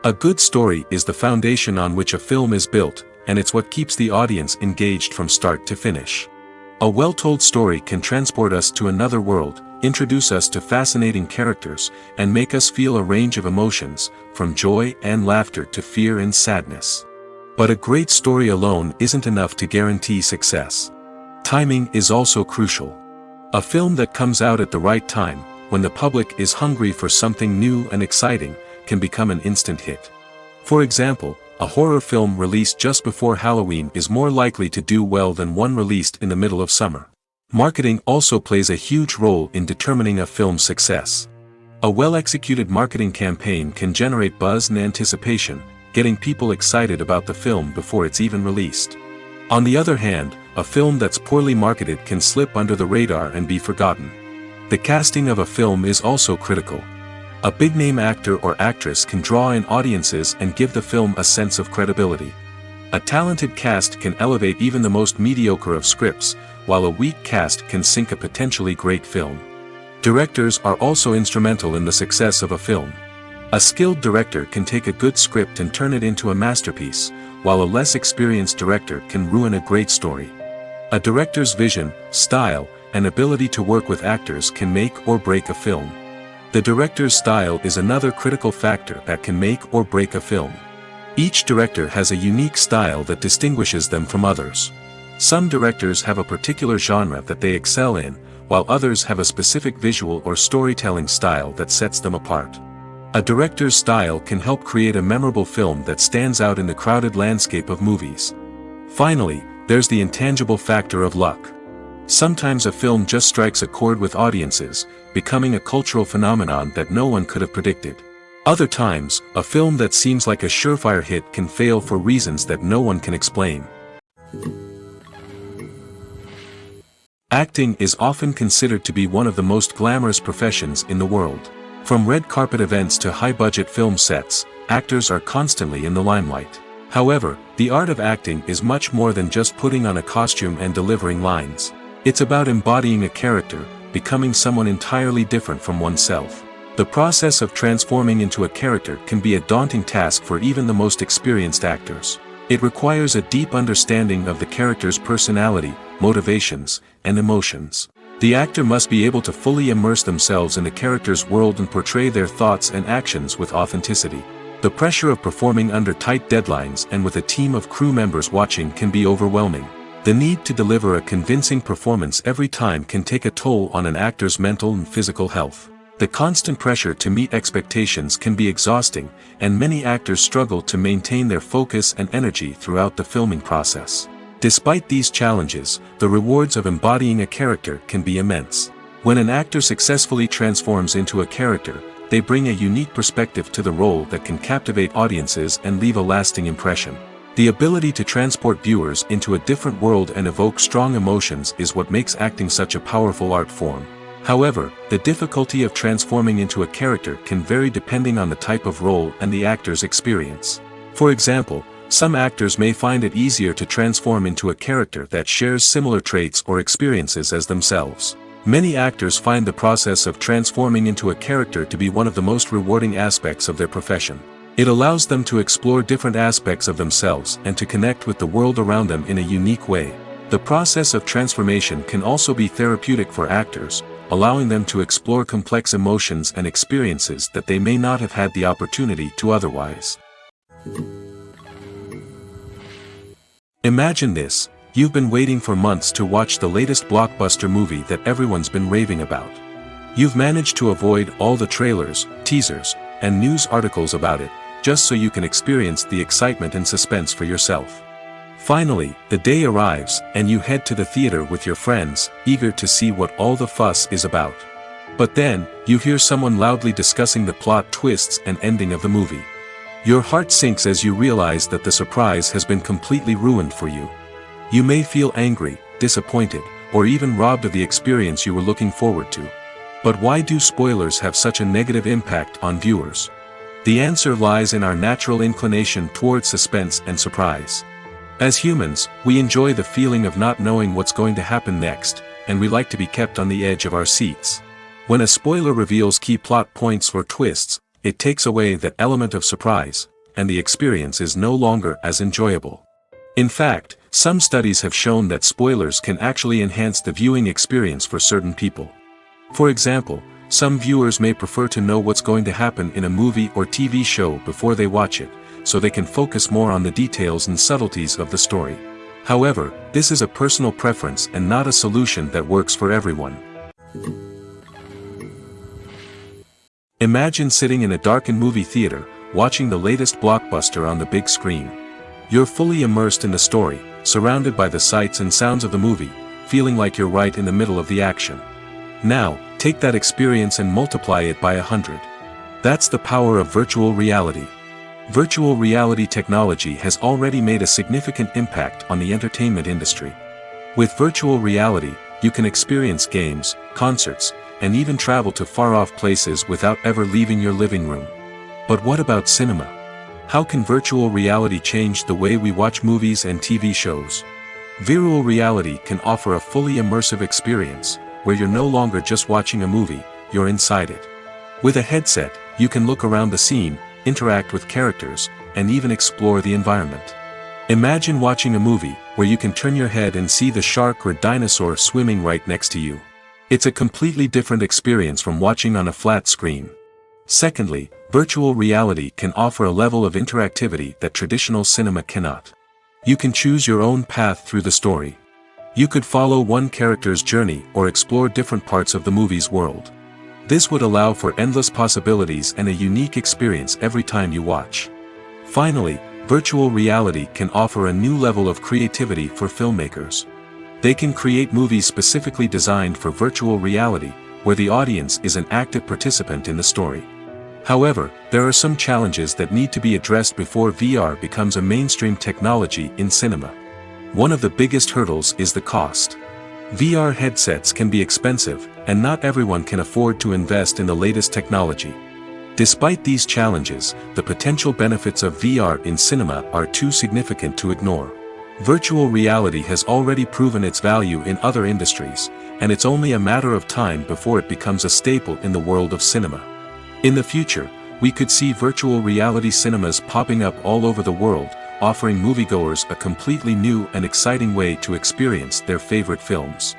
A good story is the foundation on which a film is built, and it's what keeps the audience engaged from start to finish. A well-told story can transport us to another world, introduce us to fascinating characters, and make us feel a range of emotions, from joy and laughter to fear and sadness. But a great story alone isn't enough to guarantee success. Timing is also crucial. A film that comes out at the right time, when the public is hungry for something new and exciting, can become an instant hit. For example, a horror film released just before Halloween is more likely to do well than one released in the middle of summer. Marketing also plays a huge role in determining a film's success. A well-executed marketing campaign can generate buzz and anticipation, getting people excited about the film before it's even released. On the other hand, a film that's poorly marketed can slip under the radar and be forgotten. The casting of a film is also critical. A big-name actor or actress can draw in audiences and give the film a sense of credibility. A talented cast can elevate even the most mediocre of scripts, while a weak cast can sink a potentially great film. Directors are also instrumental in the success of a film. A skilled director can take a good script and turn it into a masterpiece, while a less experienced director can ruin a great story. A director's vision, style, and ability to work with actors can make or break a film. The director's style is another critical factor that can make or break a film. Each director has a unique style that distinguishes them from others. Some directors have a particular genre that they excel in, while others have a specific visual or storytelling style that sets them apart. A director's style can help create a memorable film that stands out in the crowded landscape of movies. Finally, there's the intangible factor of luck. Sometimes a film just strikes a chord with audiences, becoming a cultural phenomenon that no one could have predicted. Other times, a film that seems like a surefire hit can fail for reasons that no one can explain. Acting is often considered to be one of the most glamorous professions in the world. From red carpet events to high-budget film sets, actors are constantly in the limelight. However, the art of acting is much more than just putting on a costume and delivering lines. It's about embodying a character, becoming someone entirely different from oneself. The process of transforming into a character can be a daunting task for even the most experienced actors. It requires a deep understanding of the character's personality, motivations, and emotions. The actor must be able to fully immerse themselves in the character's world and portray their thoughts and actions with authenticity. The pressure of performing under tight deadlines and with a team of crew members watching can be overwhelming. The need to deliver a convincing performance every time can take a toll on an actor's mental and physical health. The constant pressure to meet expectations can be exhausting, and many actors struggle to maintain their focus and energy throughout the filming process. Despite these challenges, the rewards of embodying a character can be immense. When an actor successfully transforms into a character, they bring a unique perspective to the role that can captivate audiences and leave a lasting impression. The ability to transport viewers into a different world and evoke strong emotions is what makes acting such a powerful art form. However, the difficulty of transforming into a character can vary depending on the type of role and the actor's experience. For example, some actors may find it easier to transform into a character that shares similar traits or experiences as themselves. Many actors find the process of transforming into a character to be one of the most rewarding aspects of their profession. It allows them to explore different aspects of themselves and to connect with the world around them in a unique way. The process of transformation can also be therapeutic for actors, allowing them to explore complex emotions and experiences that they may not have had the opportunity to otherwise. Imagine this: you've been waiting for months to watch the latest blockbuster movie that everyone's been raving about. You've managed to avoid all the trailers, teasers, and news articles about it, just so you can experience the excitement and suspense for yourself. Finally, the day arrives, and you head to the theater with your friends, eager to see what all the fuss is about. But then, you hear someone loudly discussing the plot twists and ending of the movie. Your heart sinks as you realize that the surprise has been completely ruined for you. You may feel angry, disappointed, or even robbed of the experience you were looking forward to. But why do spoilers have such a negative impact on viewers? The answer lies in our natural inclination towards suspense and surprise. As humans, we enjoy the feeling of not knowing what's going to happen next, and we like to be kept on the edge of our seats. When a spoiler reveals key plot points or twists, it takes away that element of surprise, and the experience is no longer as enjoyable. In fact, some studies have shown that spoilers can actually enhance the viewing experience for certain people. For example, some viewers may prefer to know what's going to happen in a movie or TV show before they watch it, so they can focus more on the details and subtleties of the story. However, this is a personal preference and not a solution that works for everyone. Imagine sitting in a darkened movie theater, watching the latest blockbuster on the big screen. You're fully immersed in the story, surrounded by the sights and sounds of the movie, feeling like you're right in the middle of the action. Now, take that experience and multiply it by 100. That's the power of virtual reality. Virtual reality technology has already made a significant impact on the entertainment industry. With virtual reality, you can experience games, concerts, and even travel to far-off places without ever leaving your living room. But what about cinema? How can virtual reality change the way we watch movies and TV shows? Virtual reality can offer a fully immersive experience, where you're no longer just watching a movie, you're inside it. With a headset, you can look around the scene, interact with characters, and even explore the environment. Imagine watching a movie, where you can turn your head and see the shark or dinosaur swimming right next to you. It's a completely different experience from watching on a flat screen. Secondly, virtual reality can offer a level of interactivity that traditional cinema cannot. You can choose your own path through the story. You could follow one character's journey or explore different parts of the movie's world. This would allow for endless possibilities and a unique experience every time you watch. Finally, virtual reality can offer a new level of creativity for filmmakers. They can create movies specifically designed for virtual reality, where the audience is an active participant in the story. However, there are some challenges that need to be addressed before VR becomes a mainstream technology in cinema. One of the biggest hurdles is the cost. VR headsets can be expensive, and not everyone can afford to invest in the latest technology. Despite these challenges, the potential benefits of VR in cinema are too significant to ignore. Virtual reality has already proven its value in other industries, and it's only a matter of time before it becomes a staple in the world of cinema. In the future, we could see virtual reality cinemas popping up all over the world, offering moviegoers a completely new and exciting way to experience their favorite films.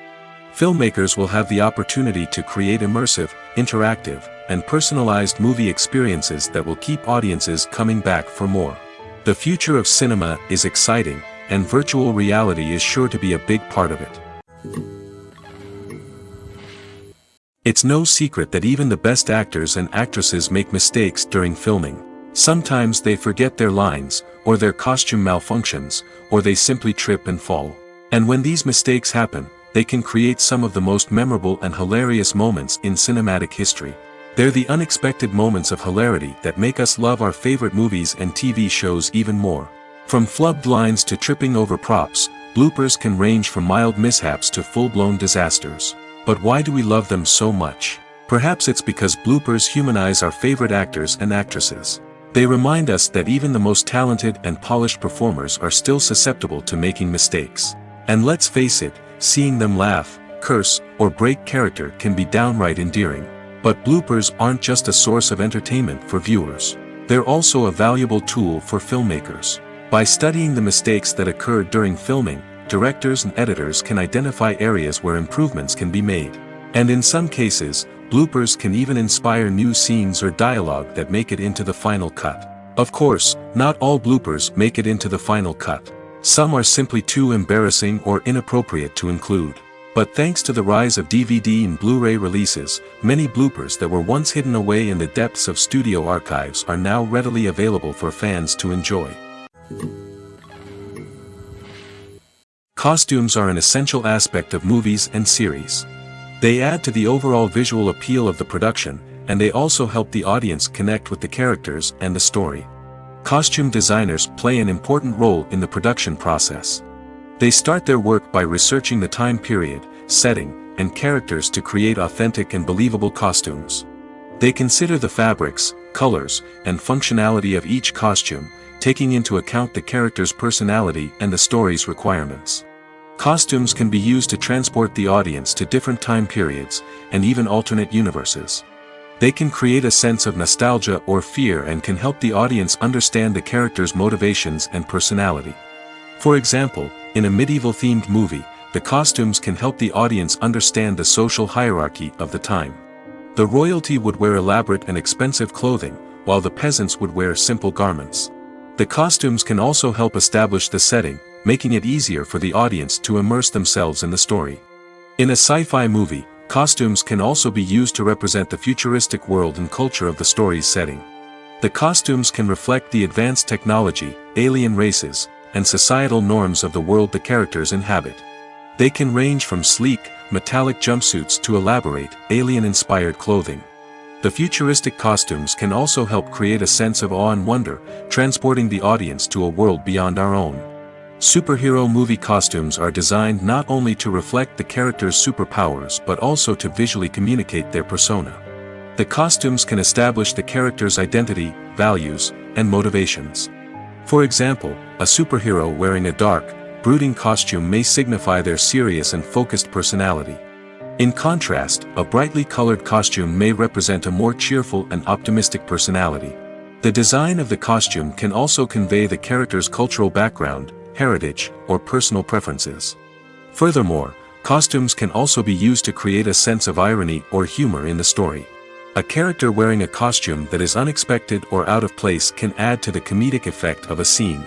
Filmmakers will have the opportunity to create immersive, interactive, and personalized movie experiences that will keep audiences coming back for more. The future of cinema is exciting, and virtual reality is sure to be a big part of it. It's no secret that even the best actors and actresses make mistakes during filming. Sometimes they forget their lines, or their costume malfunctions, or they simply trip and fall. And when these mistakes happen, they can create some of the most memorable and hilarious moments in cinematic history. They're the unexpected moments of hilarity that make us love our favorite movies and TV shows even more. From flubbed lines to tripping over props, bloopers can range from mild mishaps to full-blown disasters. But why do we love them so much? Perhaps it's because bloopers humanize our favorite actors and actresses. They remind us that even the most talented and polished performers are still susceptible to making mistakes. And let's face it, seeing them laugh, curse, or break character can be downright endearing. But bloopers aren't just a source of entertainment for viewers. They're also a valuable tool for filmmakers. By studying the mistakes that occurred during filming, directors and editors can identify areas where improvements can be made. And in some cases, bloopers can even inspire new scenes or dialogue that make it into the final cut. Of course, not all bloopers make it into the final cut. Some are simply too embarrassing or inappropriate to include. But thanks to the rise of DVD and Blu-ray releases, many bloopers that were once hidden away in the depths of studio archives are now readily available for fans to enjoy. Costumes are an essential aspect of movies and series. They add to the overall visual appeal of the production, and they also help the audience connect with the characters and the story. Costume designers play an important role in the production process. They start their work by researching the time period, setting, and characters to create authentic and believable costumes. They consider the fabrics, colors, and functionality of each costume, taking into account the character's personality and the story's requirements. Costumes can be used to transport the audience to different time periods, and even alternate universes. They can create a sense of nostalgia or fear and can help the audience understand the character's motivations and personality. For example, in a medieval-themed movie, the costumes can help the audience understand the social hierarchy of the time. The royalty would wear elaborate and expensive clothing, while the peasants would wear simple garments. The costumes can also help establish the setting, making it easier for the audience to immerse themselves in the story. In a sci-fi movie, Costumes can also be used to represent the futuristic world and culture of the story's setting. The costumes can reflect the advanced technology, alien races, and societal norms of the world the characters inhabit. They can range from sleek, metallic jumpsuits to elaborate, alien-inspired clothing. The futuristic costumes can also help create a sense of awe and wonder, transporting the audience to a world beyond our own. Superhero movie costumes are designed not only to reflect the character's superpowers but also to visually communicate their persona. The costumes can establish the character's identity, values, and motivations. For example, a superhero wearing a dark, brooding costume may signify their serious and focused personality. In contrast, a brightly colored costume may represent a more cheerful and optimistic personality. The design of the costume can also convey the character's cultural background, heritage, or personal preferences. Furthermore, costumes can also be used to create a sense of irony or humor in the story. A character wearing a costume that is unexpected or out of place can add to the comedic effect of a scene.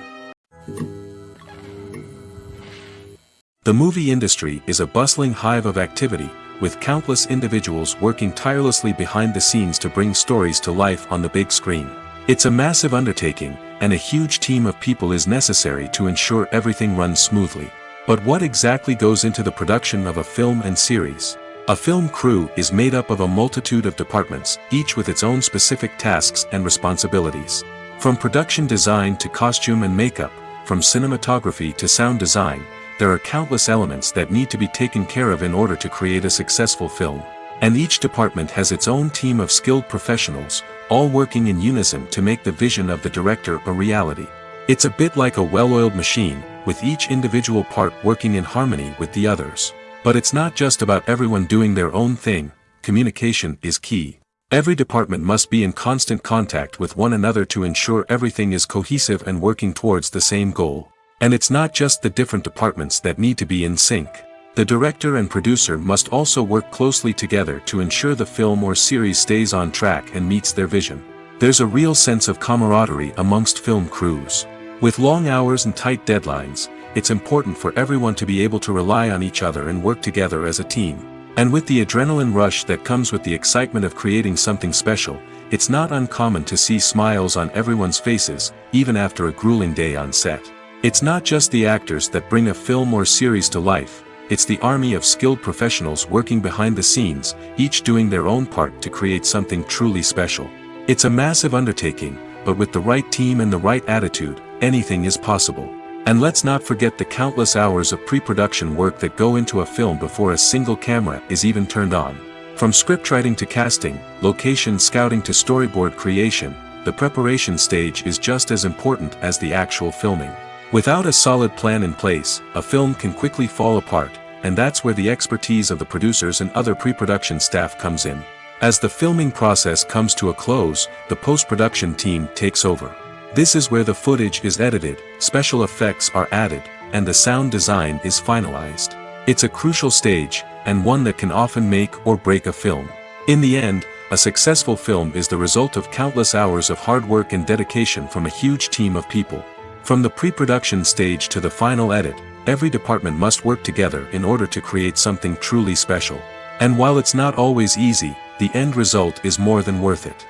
The movie industry is a bustling hive of activity, with countless individuals working tirelessly behind the scenes to bring stories to life on the big screen. It's a massive undertaking, and a huge team of people is necessary to ensure everything runs smoothly. But what exactly goes into the production of a film and series? A film crew is made up of a multitude of departments, each with its own specific tasks and responsibilities. From production design to costume and makeup, from cinematography to sound design, there are countless elements that need to be taken care of in order to create a successful film. And each department has its own team of skilled professionals, all working in unison to make the vision of the director a reality. It's a bit like a well-oiled machine, with each individual part working in harmony with the others. But it's not just about everyone doing their own thing. Communication is key. Every department must be in constant contact with one another to ensure everything is cohesive and working towards the same goal. And it's not just the different departments that need to be in sync. The director and producer must also work closely together to ensure the film or series stays on track and meets their vision. There's a real sense of camaraderie amongst film crews. With long hours and tight deadlines, it's important for everyone to be able to rely on each other and work together as a team. And with the adrenaline rush that comes with the excitement of creating something special, it's not uncommon to see smiles on everyone's faces, even after a grueling day on set. It's not just the actors that bring a film or series to life. It's the army of skilled professionals working behind the scenes, each doing their own part to create something truly special. It's a massive undertaking, but with the right team and the right attitude, anything is possible. And let's not forget the countless hours of pre-production work that go into a film before a single camera is even turned on. From scriptwriting to casting, location scouting to storyboard creation, the preparation stage is just as important as the actual filming. Without a solid plan in place, a film can quickly fall apart, and that's where the expertise of the producers and other pre-production staff comes in. As the filming process comes to a close, the post-production team takes over. This is where the footage is edited, special effects are added, and the sound design is finalized. It's a crucial stage, and one that can often make or break a film. In the end, a successful film is the result of countless hours of hard work and dedication from a huge team of people. From the pre-production stage to the final edit, every department must work together in order to create something truly special. And while it's not always easy, the end result is more than worth it.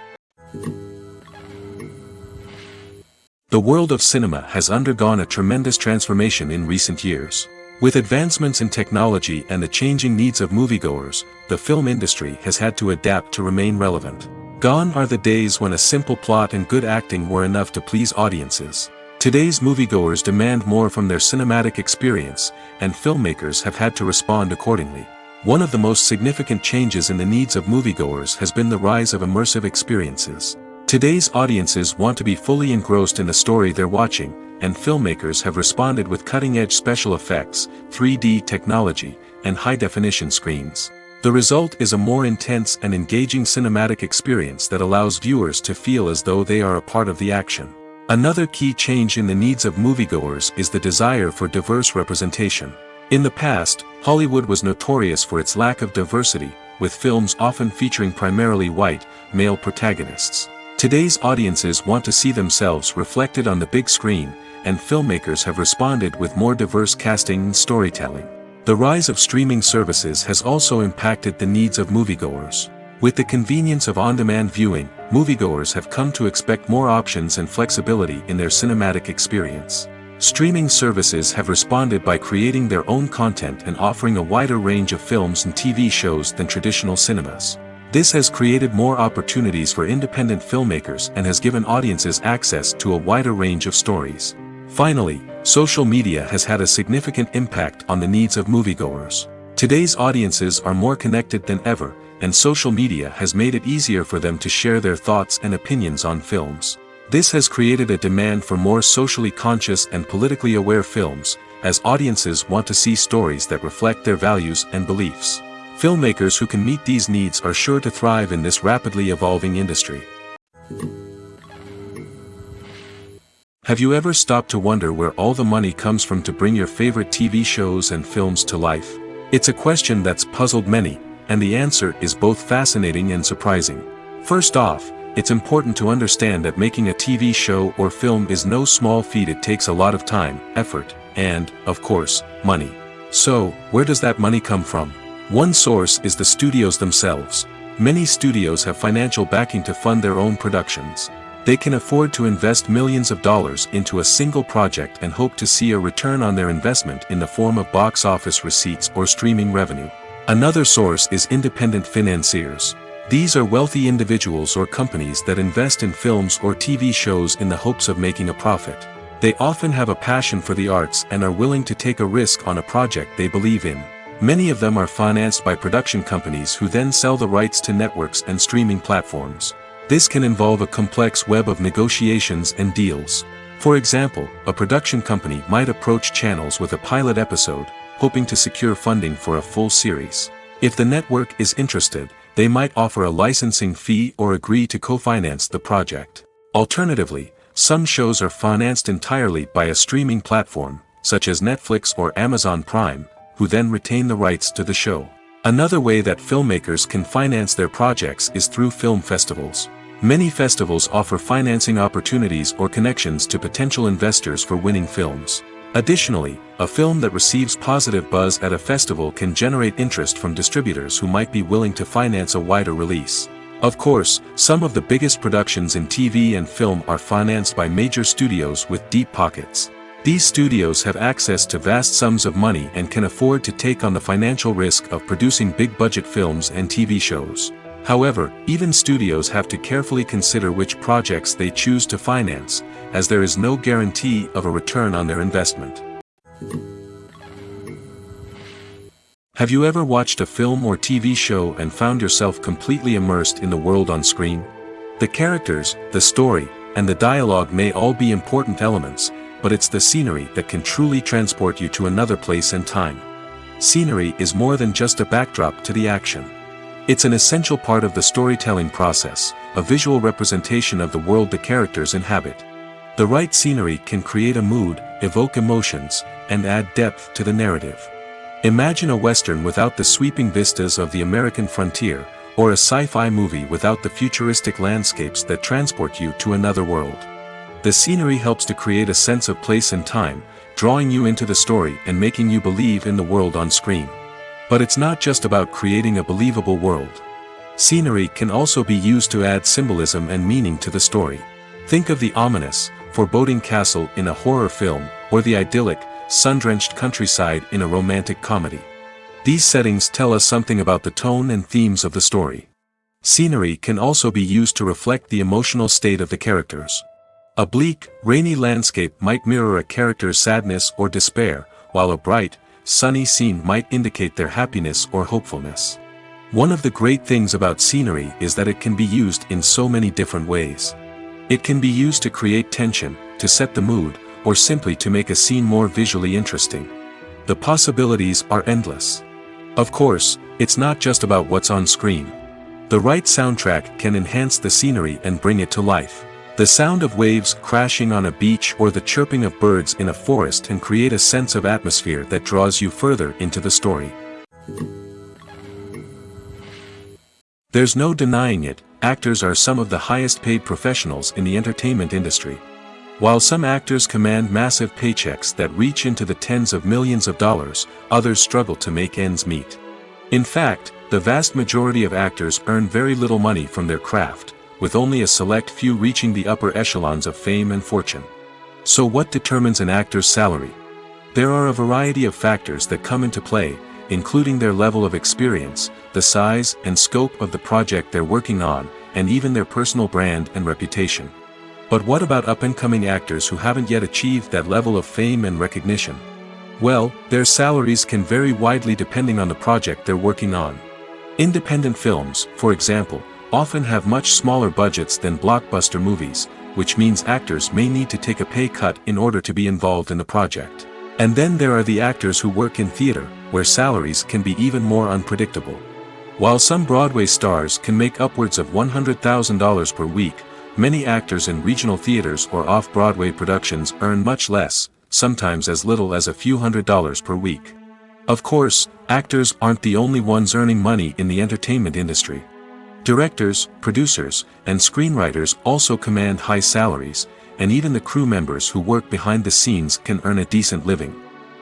The world of cinema has undergone a tremendous transformation in recent years. With advancements in technology and the changing needs of moviegoers, the film industry has had to adapt to remain relevant. Gone are the days when a simple plot and good acting were enough to please audiences. Today's moviegoers demand more from their cinematic experience, and filmmakers have had to respond accordingly. One of the most significant changes in the needs of moviegoers has been the rise of immersive experiences. Today's audiences want to be fully engrossed in the story they're watching, and filmmakers have responded with cutting-edge special effects, 3D technology, and high-definition screens. The result is a more intense and engaging cinematic experience that allows viewers to feel as though they are a part of the action. Another key change in the needs of moviegoers is the desire for diverse representation. In the past, Hollywood was notorious for its lack of diversity, with films often featuring primarily white, male protagonists. Today's audiences want to see themselves reflected on the big screen, and filmmakers have responded with more diverse casting and storytelling. The rise of streaming services has also impacted the needs of moviegoers. With the convenience of on-demand viewing, moviegoers have come to expect more options and flexibility in their cinematic experience. Streaming services have responded by creating their own content and offering a wider range of films and TV shows than traditional cinemas. This has created more opportunities for independent filmmakers and has given audiences access to a wider range of stories. Finally, social media has had a significant impact on the needs of moviegoers. Today's audiences are more connected than ever, and social media has made it easier for them to share their thoughts and opinions on films. This has created a demand for more socially conscious and politically aware films, as audiences want to see stories that reflect their values and beliefs. Filmmakers who can meet these needs are sure to thrive in this rapidly evolving industry. Have you ever stopped to wonder where all the money comes from to bring your favorite TV shows and films to life? It's a question that's puzzled many, and the answer is both fascinating and surprising. First off, it's important to understand that making a TV show or film is no small feat. It takes a lot of time, effort, and, of course, money. So, where does that money come from? One source is the studios themselves. Many studios have financial backing to fund their own productions. They can afford to invest millions of dollars into a single project and hope to see a return on their investment in the form of box office receipts or streaming revenue. Another source is independent financiers. These are wealthy individuals or companies that invest in films or TV shows in the hopes of making a profit. They often have a passion for the arts and are willing to take a risk on a project they believe in. Many of them are financed by production companies who then sell the rights to networks and streaming platforms. This can involve a complex web of negotiations and deals. For example, a production company might approach channels with a pilot episode, hoping to secure funding for a full series. If the network is interested, they might offer a licensing fee or agree to co-finance the project. Alternatively, some shows are financed entirely by a streaming platform, such as Netflix or Amazon Prime, who then retain the rights to the show. Another way that filmmakers can finance their projects is through film festivals. Many festivals offer financing opportunities or connections to potential investors for winning films. Additionally, a film that receives positive buzz at a festival can generate interest from distributors who might be willing to finance a wider release. Of course, some of the biggest productions in TV and film are financed by major studios with deep pockets. These studios have access to vast sums of money and can afford to take on the financial risk of producing big-budget films and TV shows. However, even studios have to carefully consider which projects they choose to finance, as there is no guarantee of a return on their investment. Have you ever watched a film or TV show and found yourself completely immersed in the world on screen? The characters, the story, and the dialogue may all be important elements, but it's the scenery that can truly transport you to another place and time. Scenery is more than just a backdrop to the action. It's an essential part of the storytelling process, a visual representation of the world the characters inhabit. The right scenery can create a mood, evoke emotions, and add depth to the narrative. Imagine a Western without the sweeping vistas of the American frontier, or a sci-fi movie without the futuristic landscapes that transport you to another world. The scenery helps to create a sense of place and time, drawing you into the story and making you believe in the world on screen. But it's not just about creating a believable world. Scenery can also be used to add symbolism and meaning to the story. Think of the ominous, foreboding castle in a horror film, or the idyllic, sun-drenched countryside in a romantic comedy. These settings tell us something about the tone and themes of the story. Scenery can also be used to reflect the emotional state of the characters. A bleak, rainy landscape might mirror a character's sadness or despair, while a bright, sunny scene might indicate their happiness or hopefulness. One of the great things about scenery is that it can be used in so many different ways. It can be used to create tension, to set the mood, or simply to make a scene more visually interesting. The possibilities are endless. Of course, it's not just about what's on screen. The right soundtrack can enhance the scenery and bring it to life. The sound of waves crashing on a beach or the chirping of birds in a forest can create a sense of atmosphere that draws you further into the story. There's no denying it, actors are some of the highest paid professionals in the entertainment industry. While some actors command massive paychecks that reach into the tens of millions of dollars, others struggle to make ends meet. In fact, the vast majority of actors earn very little money from their craft, with only a select few reaching the upper echelons of fame and fortune. So what determines an actor's salary? There are a variety of factors that come into play, including their level of experience, the size and scope of the project they're working on, and even their personal brand and reputation. But what about up-and-coming actors who haven't yet achieved that level of fame and recognition? Well, their salaries can vary widely depending on the project they're working on. Independent films, for example, often have much smaller budgets than blockbuster movies, which means actors may need to take a pay cut in order to be involved in the project. And then there are the actors who work in theater, where salaries can be even more unpredictable. While some Broadway stars can make upwards of $100,000 per week, many actors in regional theaters or off-Broadway productions earn much less, sometimes as little as a few $100s per week. Of course, actors aren't the only ones earning money in the entertainment industry. Directors, producers, and screenwriters also command high salaries, and even the crew members who work behind the scenes can earn a decent living.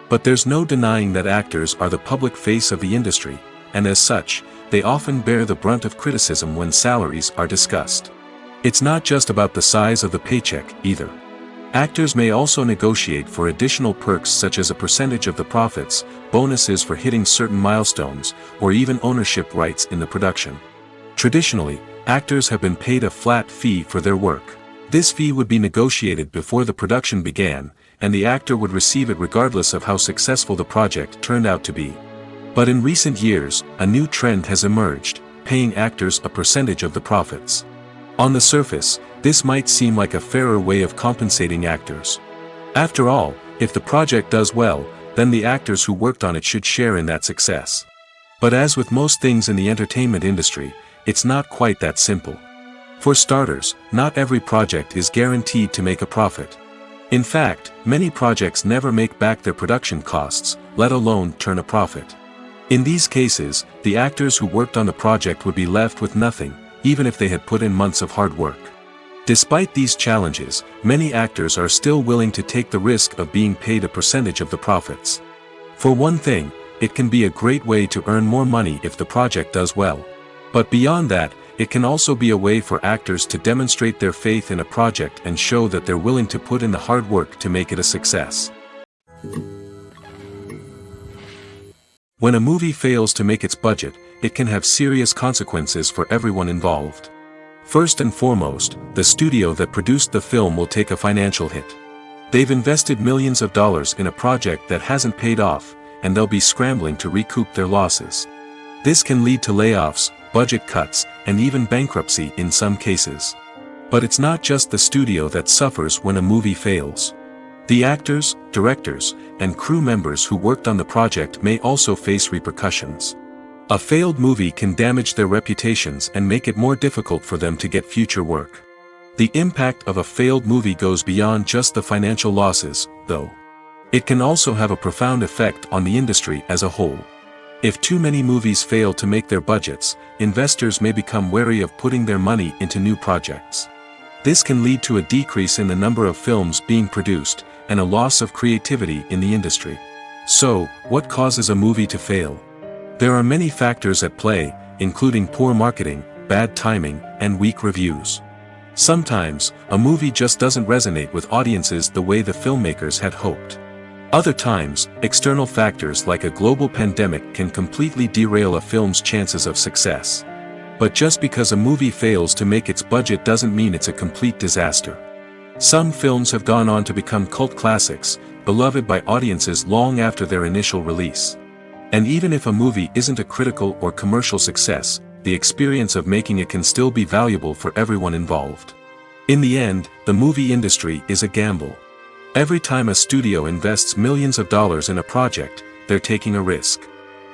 But there's no denying that actors are the public face of the industry, and as such, they often bear the brunt of criticism when salaries are discussed. It's not just about the size of the paycheck, either. Actors may also negotiate for additional perks such as a percentage of the profits, bonuses for hitting certain milestones, or even ownership rights in the production. Traditionally, actors have been paid a flat fee for their work. This fee would be negotiated before the production began, and the actor would receive it regardless of how successful the project turned out to be. But in recent years, a new trend has emerged, paying actors a percentage of the profits. On the surface, this might seem like a fairer way of compensating actors. After all, if the project does well, then the actors who worked on it should share in that success. But as with most things in the entertainment industry, it's not quite that simple. For starters, not every project is guaranteed to make a profit. In fact, many projects never make back their production costs, let alone turn a profit. In these cases, the actors who worked on the project would be left with nothing, even if they had put in months of hard work. Despite these challenges, many actors are still willing to take the risk of being paid a percentage of the profits. For one thing, it can be a great way to earn more money if the project does well. But beyond that, it can also be a way for actors to demonstrate their faith in a project and show that they're willing to put in the hard work to make it a success. When a movie fails to make its budget, it can have serious consequences for everyone involved. First and foremost, the studio that produced the film will take a financial hit. They've invested millions of dollars in a project that hasn't paid off, and they'll be scrambling to recoup their losses. This can lead to layoffs, budget cuts, and even bankruptcy in some cases. But it's not just the studio that suffers when a movie fails. The actors, directors, and crew members who worked on the project may also face repercussions. A failed movie can damage their reputations and make it more difficult for them to get future work. The impact of a failed movie goes beyond just the financial losses, though. It can also have a profound effect on the industry as a whole. If too many movies fail to make their budgets, investors may become wary of putting their money into new projects. This can lead to a decrease in the number of films being produced, and a loss of creativity in the industry. So, what causes a movie to fail? There are many factors at play, including poor marketing, bad timing, and weak reviews. Sometimes, a movie just doesn't resonate with audiences the way the filmmakers had hoped. Other times, external factors like a global pandemic can completely derail a film's chances of success. But just because a movie fails to make its budget doesn't mean it's a complete disaster. Some films have gone on to become cult classics, beloved by audiences long after their initial release. And even if a movie isn't a critical or commercial success, the experience of making it can still be valuable for everyone involved. In the end, the movie industry is a gamble. Every time a studio invests millions of dollars in a project, they're taking a risk.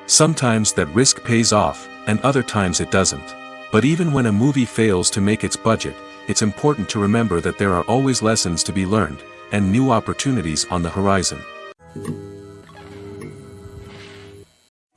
Sometimes that risk pays off, and other times it doesn't. But even when a movie fails to make its budget, it's important to remember that there are always lessons to be learned, and new opportunities on the horizon.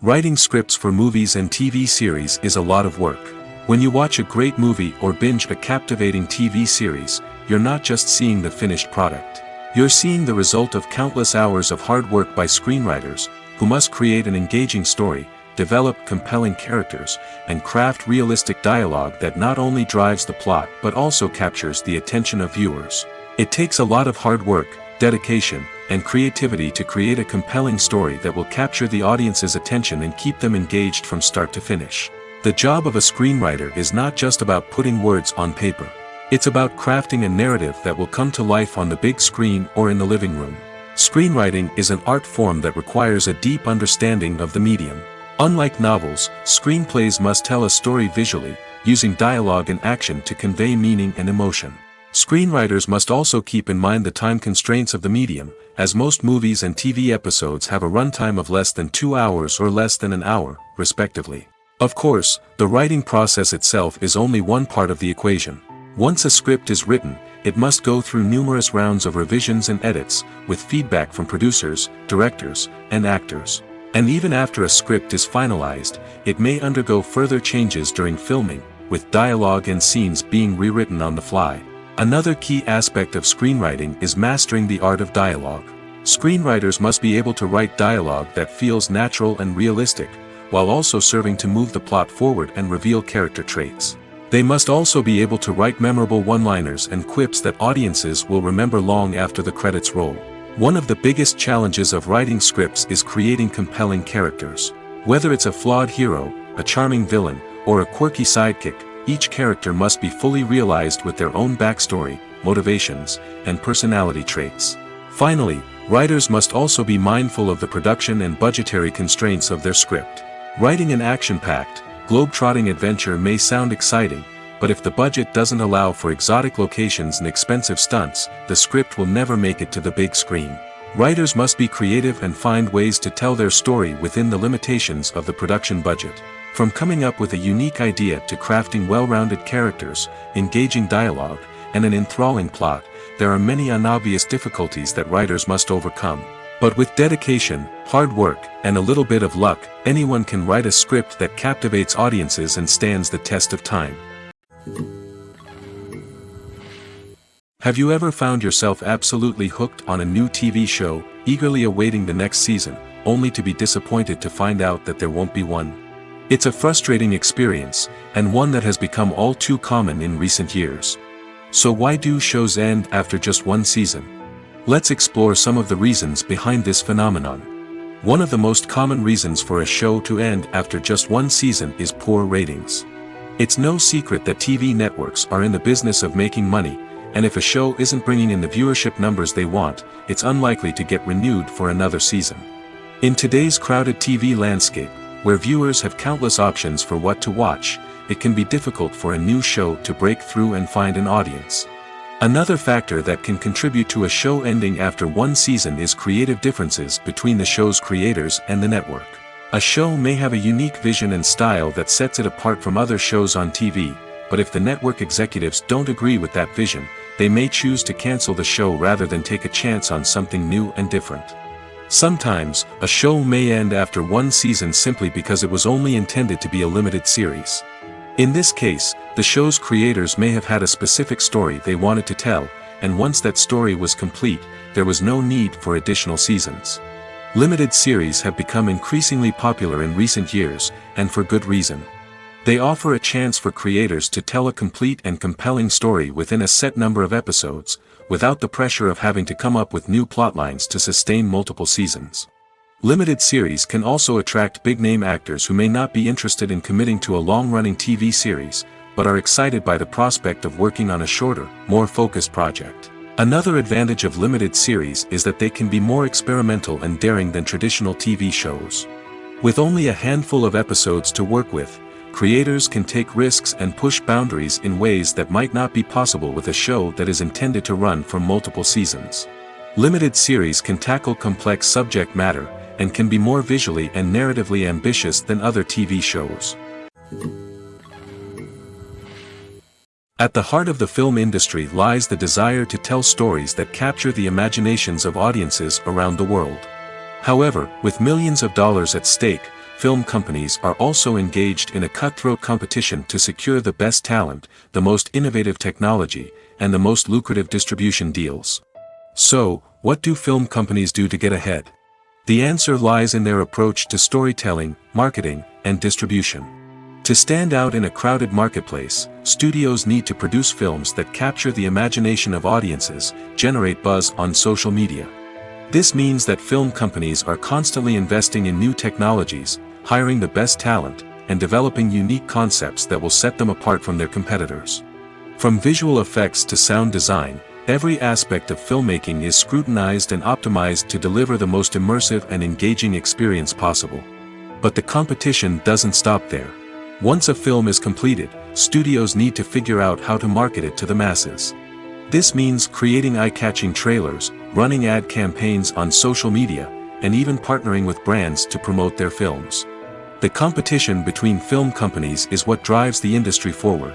Writing scripts for movies and TV series is a lot of work. When you watch a great movie or binge a captivating TV series, you're not just seeing the finished product. You're seeing the result of countless hours of hard work by screenwriters, who must create an engaging story, develop compelling characters, and craft realistic dialogue that not only drives the plot but also captures the attention of viewers. It takes a lot of hard work, dedication, and creativity to create a compelling story that will capture the audience's attention and keep them engaged from start to finish. The job of a screenwriter is not just about putting words on paper. It's about crafting a narrative that will come to life on the big screen or in the living room. Screenwriting is an art form that requires a deep understanding of the medium. Unlike novels, screenplays must tell a story visually, using dialogue and action to convey meaning and emotion. Screenwriters must also keep in mind the time constraints of the medium, as most movies and TV episodes have a runtime of less than 2 hours or less than an hour, respectively. Of course, the writing process itself is only one part of the equation. Once a script is written, it must go through numerous rounds of revisions and edits, with feedback from producers, directors, and actors. And even after a script is finalized, it may undergo further changes during filming, with dialogue and scenes being rewritten on the fly. Another key aspect of screenwriting is mastering the art of dialogue. Screenwriters must be able to write dialogue that feels natural and realistic, while also serving to move the plot forward and reveal character traits. They must also be able to write memorable one-liners and quips that audiences will remember long after the credits roll. One of the biggest challenges of writing scripts is creating compelling characters. Whether it's a flawed hero, a charming villain, or a quirky sidekick, each character must be fully realized with their own backstory, motivations, and personality traits. Finally, writers must also be mindful of the production and budgetary constraints of their script. Writing an action-packed, globe-trotting adventure may sound exciting, but if the budget doesn't allow for exotic locations and expensive stunts, the script will never make it to the big screen. Writers must be creative and find ways to tell their story within the limitations of the production budget. From coming up with a unique idea to crafting well-rounded characters, engaging dialogue, and an enthralling plot, there are many unobvious difficulties that writers must overcome. But with dedication, hard work, and a little bit of luck, anyone can write a script that captivates audiences and stands the test of time. Have you ever found yourself absolutely hooked on a new TV show, eagerly awaiting the next season, only to be disappointed to find out that there won't be one? It's a frustrating experience, and one that has become all too common in recent years. So why do shows end after just one season? Let's explore some of the reasons behind this phenomenon. One of the most common reasons for a show to end after just one season is poor ratings. It's no secret that TV networks are in the business of making money, and if a show isn't bringing in the viewership numbers they want, it's unlikely to get renewed for another season. In today's crowded TV landscape, where viewers have countless options for what to watch, it can be difficult for a new show to break through and find an audience. Another factor that can contribute to a show ending after one season is creative differences between the show's creators and the network. A show may have a unique vision and style that sets it apart from other shows on TV, but if the network executives don't agree with that vision, they may choose to cancel the show rather than take a chance on something new and different. Sometimes, a show may end after one season simply because it was only intended to be a limited series. In this case, the show's creators may have had a specific story they wanted to tell, and once that story was complete, there was no need for additional seasons. Limited series have become increasingly popular in recent years, and for good reason. They offer a chance for creators to tell a complete and compelling story within a set number of episodes, without the pressure of having to come up with new plotlines to sustain multiple seasons. Limited series can also attract big-name actors who may not be interested in committing to a long-running TV series, but are excited by the prospect of working on a shorter, more focused project. Another advantage of limited series is that they can be more experimental and daring than traditional TV shows. With only a handful of episodes to work with, creators can take risks and push boundaries in ways that might not be possible with a show that is intended to run for multiple seasons. Limited series can tackle complex subject matter, and can be more visually and narratively ambitious than other TV shows. At the heart of the film industry lies the desire to tell stories that capture the imaginations of audiences around the world. However, with millions of dollars at stake, film companies are also engaged in a cutthroat competition to secure the best talent, the most innovative technology, and the most lucrative distribution deals. So, what do film companies do to get ahead? The answer lies in their approach to storytelling, marketing, and distribution. To stand out in a crowded marketplace, studios need to produce films that capture the imagination of audiences, generate buzz on social media. This means that film companies are constantly investing in new technologies, hiring the best talent, and developing unique concepts that will set them apart from their competitors. From visual effects to sound design, every aspect of filmmaking is scrutinized and optimized to deliver the most immersive and engaging experience possible. But the competition doesn't stop there. Once a film is completed, studios need to figure out how to market it to the masses. This means creating eye-catching trailers, running ad campaigns on social media, and even partnering with brands to promote their films. The competition between film companies is what drives the industry forward.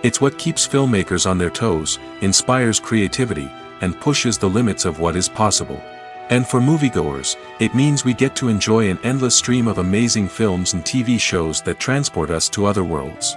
It's what keeps filmmakers on their toes, inspires creativity, and pushes the limits of what is possible. And for moviegoers, it means we get to enjoy an endless stream of amazing films and TV shows that transport us to other worlds.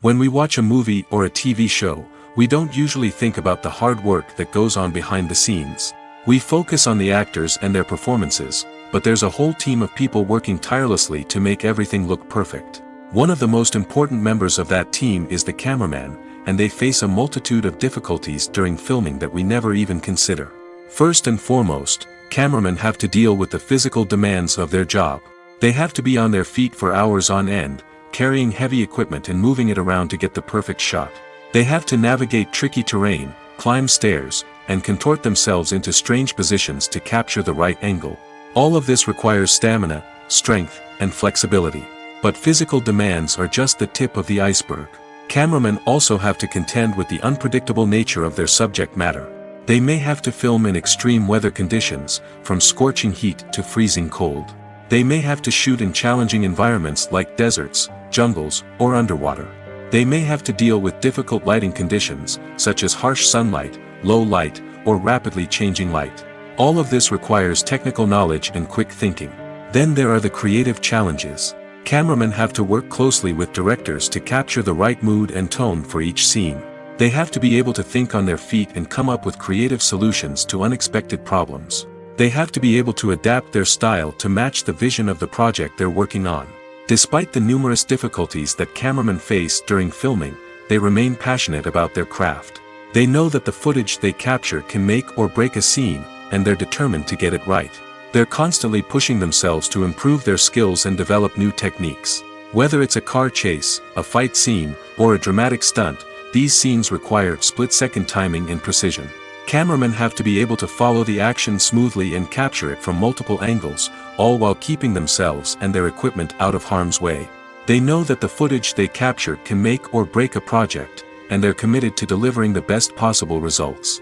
When we watch a movie or a TV show, we don't usually think about the hard work that goes on behind the scenes. We focus on the actors and their performances, but there's a whole team of people working tirelessly to make everything look perfect. One of the most important members of that team is the cameraman, and they face a multitude of difficulties during filming that we never even consider. First and foremost, cameramen have to deal with the physical demands of their job. They have to be on their feet for hours on end, carrying heavy equipment and moving it around to get the perfect shot. They have to navigate tricky terrain, climb stairs, and contort themselves into strange positions to capture the right angle. All of this requires stamina, strength, and flexibility. But physical demands are just the tip of the iceberg. Cameramen also have to contend with the unpredictable nature of their subject matter. They may have to film in extreme weather conditions, from scorching heat to freezing cold. They may have to shoot in challenging environments like deserts, jungles, or underwater. They may have to deal with difficult lighting conditions, such as harsh sunlight, low light, or rapidly changing light. All of this requires technical knowledge and quick thinking. Then there are the creative challenges. Cameramen have to work closely with directors to capture the right mood and tone for each scene. They have to be able to think on their feet and come up with creative solutions to unexpected problems. They have to be able to adapt their style to match the vision of the project they're working on. Despite the numerous difficulties that cameramen face during filming, they remain passionate about their craft. They know that the footage they capture can make or break a scene, and they're determined to get it right. They're constantly pushing themselves to improve their skills and develop new techniques. Whether it's a car chase, a fight scene, or a dramatic stunt, these scenes require split-second timing and precision. Cameramen have to be able to follow the action smoothly and capture it from multiple angles, all while keeping themselves and their equipment out of harm's way. They know that the footage they capture can make or break a project, and they're committed to delivering the best possible results.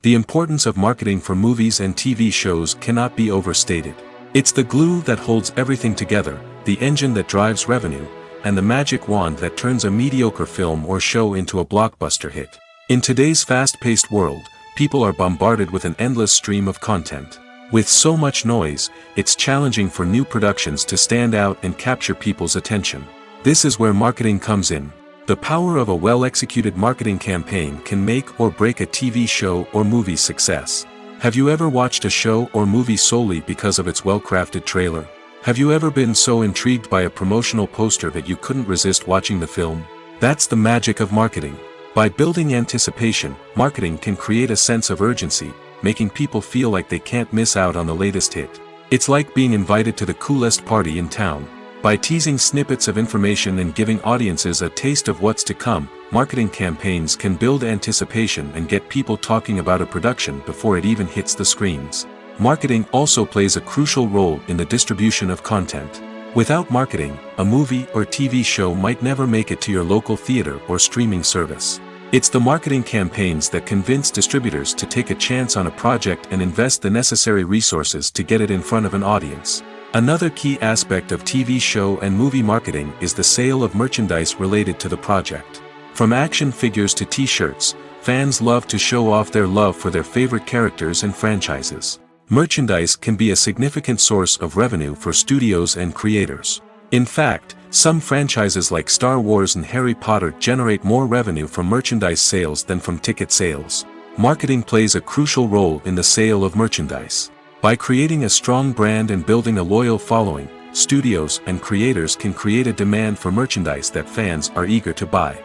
The importance of marketing for movies and TV shows cannot be overstated. It's the glue that holds everything together, the engine that drives revenue, and the magic wand that turns a mediocre film or show into a blockbuster hit. In today's fast-paced world, people are bombarded with an endless stream of content. With so much noise, it's challenging for new productions to stand out and capture people's attention. This is where marketing comes in. The power of a well-executed marketing campaign can make or break a TV show or movie's success. Have you ever watched a show or movie solely because of its well-crafted trailer? Have you ever been so intrigued by a promotional poster that you couldn't resist watching the film? That's the magic of marketing. By building anticipation, marketing can create a sense of urgency, making people feel like they can't miss out on the latest hit. It's like being invited to the coolest party in town. By teasing snippets of information and giving audiences a taste of what's to come, marketing campaigns can build anticipation and get people talking about a production before it even hits the screens. Marketing also plays a crucial role in the distribution of content. Without marketing, a movie or TV show might never make it to your local theater or streaming service. It's the marketing campaigns that convince distributors to take a chance on a project and invest the necessary resources to get it in front of an audience. Another key aspect of TV show and movie marketing is the sale of merchandise related to the project. From action figures to t-shirts, fans love to show off their love for their favorite characters and franchises. Merchandise can be a significant source of revenue for studios and creators. In fact, some franchises like Star Wars and Harry Potter generate more revenue from merchandise sales than from ticket sales. Marketing plays a crucial role in the sale of merchandise. By creating a strong brand and building a loyal following, studios and creators can create a demand for merchandise that fans are eager to buy.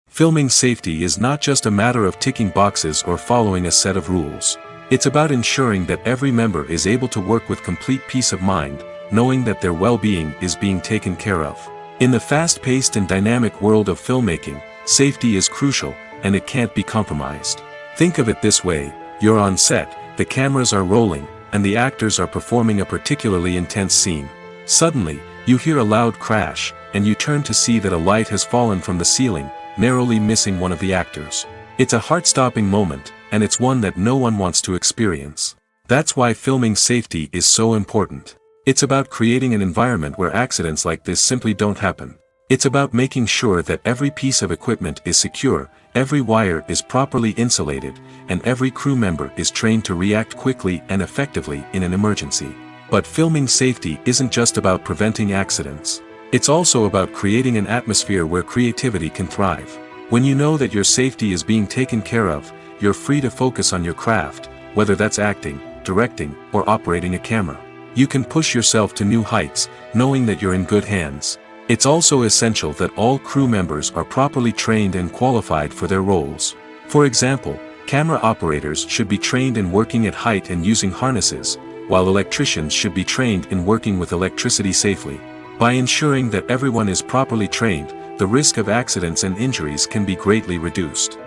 Filming safety is not just a matter of ticking boxes or following a set of rules. It's about ensuring that every member is able to work with complete peace of mind, knowing that their well-being is being taken care of. In the fast-paced and dynamic world of filmmaking, safety is crucial, and it can't be compromised. Think of it this way: you're on set, the cameras are rolling, and the actors are performing a particularly intense scene. Suddenly, you hear a loud crash, and you turn to see that a light has fallen from the ceiling, narrowly missing one of the actors. It's a heart-stopping moment, and it's one that no one wants to experience. That's why filming safety is so important. It's about creating an environment where accidents like this simply don't happen. It's about making sure that every piece of equipment is secure, every wire is properly insulated, and every crew member is trained to react quickly and effectively in an emergency. But filming safety isn't just about preventing accidents. It's also about creating an atmosphere where creativity can thrive. When you know that your safety is being taken care of, you're free to focus on your craft, whether that's acting, directing, or operating a camera. You can push yourself to new heights, knowing that you're in good hands. It's also essential that all crew members are properly trained and qualified for their roles. For example, camera operators should be trained in working at height and using harnesses, while electricians should be trained in working with electricity safely. By ensuring that everyone is properly trained, the risk of accidents and injuries can be greatly reduced.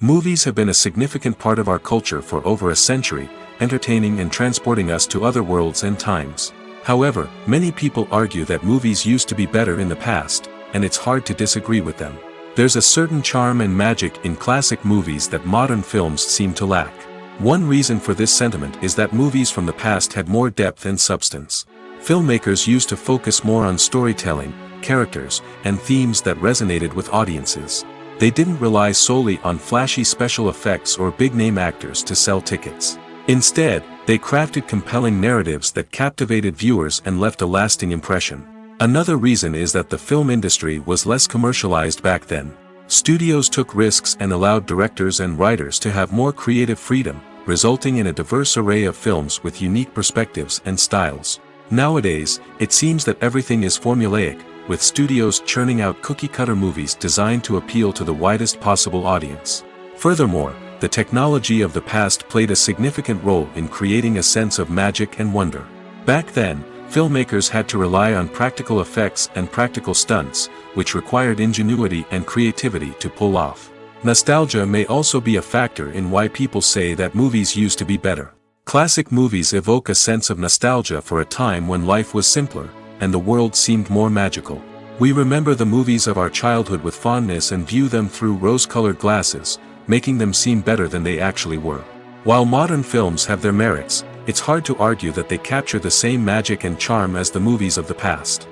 Movies have been a significant part of our culture for over a century, entertaining and transporting us to other worlds and times. However, many people argue that movies used to be better in the past, and it's hard to disagree with them. There's a certain charm and magic in classic movies that modern films seem to lack. One reason for this sentiment is that movies from the past had more depth and substance. Filmmakers used to focus more on storytelling, characters, and themes that resonated with audiences. They didn't rely solely on flashy special effects or big-name actors to sell tickets. Instead, they crafted compelling narratives that captivated viewers and left a lasting impression. Another reason is that the film industry was less commercialized back then. Studios took risks and allowed directors and writers to have more creative freedom, resulting in a diverse array of films with unique perspectives and styles. Nowadays, it seems that everything is formulaic, with studios churning out cookie-cutter movies designed to appeal to the widest possible audience. Furthermore, the technology of the past played a significant role in creating a sense of magic and wonder. Back then, filmmakers had to rely on practical effects and practical stunts, which required ingenuity and creativity to pull off. Nostalgia may also be a factor in why people say that movies used to be better. Classic movies evoke a sense of nostalgia for a time when life was simpler, and the world seemed more magical. We remember the movies of our childhood with fondness and view them through rose-colored glasses, making them seem better than they actually were. While modern films have their merits, it's hard to argue that they capture the same magic and charm as the movies of the past.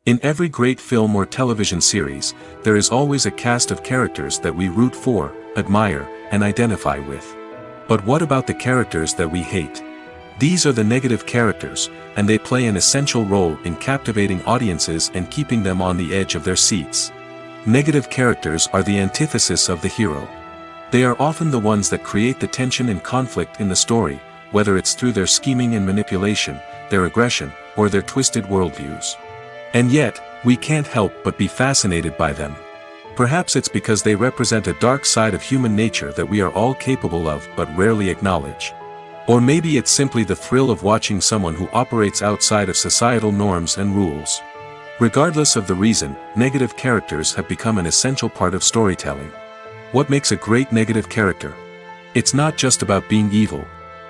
In every great film or television series, there is always a cast of characters that we root for, admire, and identify with. But what about the characters that we hate? These are the negative characters, and they play an essential role in captivating audiences and keeping them on the edge of their seats. Negative characters are the antithesis of the hero. They are often the ones that create the tension and conflict in the story, whether it's through their scheming and manipulation, their aggression, or their twisted worldviews. And yet, we can't help but be fascinated by them. Perhaps it's because they represent a dark side of human nature that we are all capable of but rarely acknowledge. Or maybe it's simply the thrill of watching someone who operates outside of societal norms and rules. Regardless of the reason, negative characters have become an essential part of storytelling. What makes a great negative character? It's not just about being evil.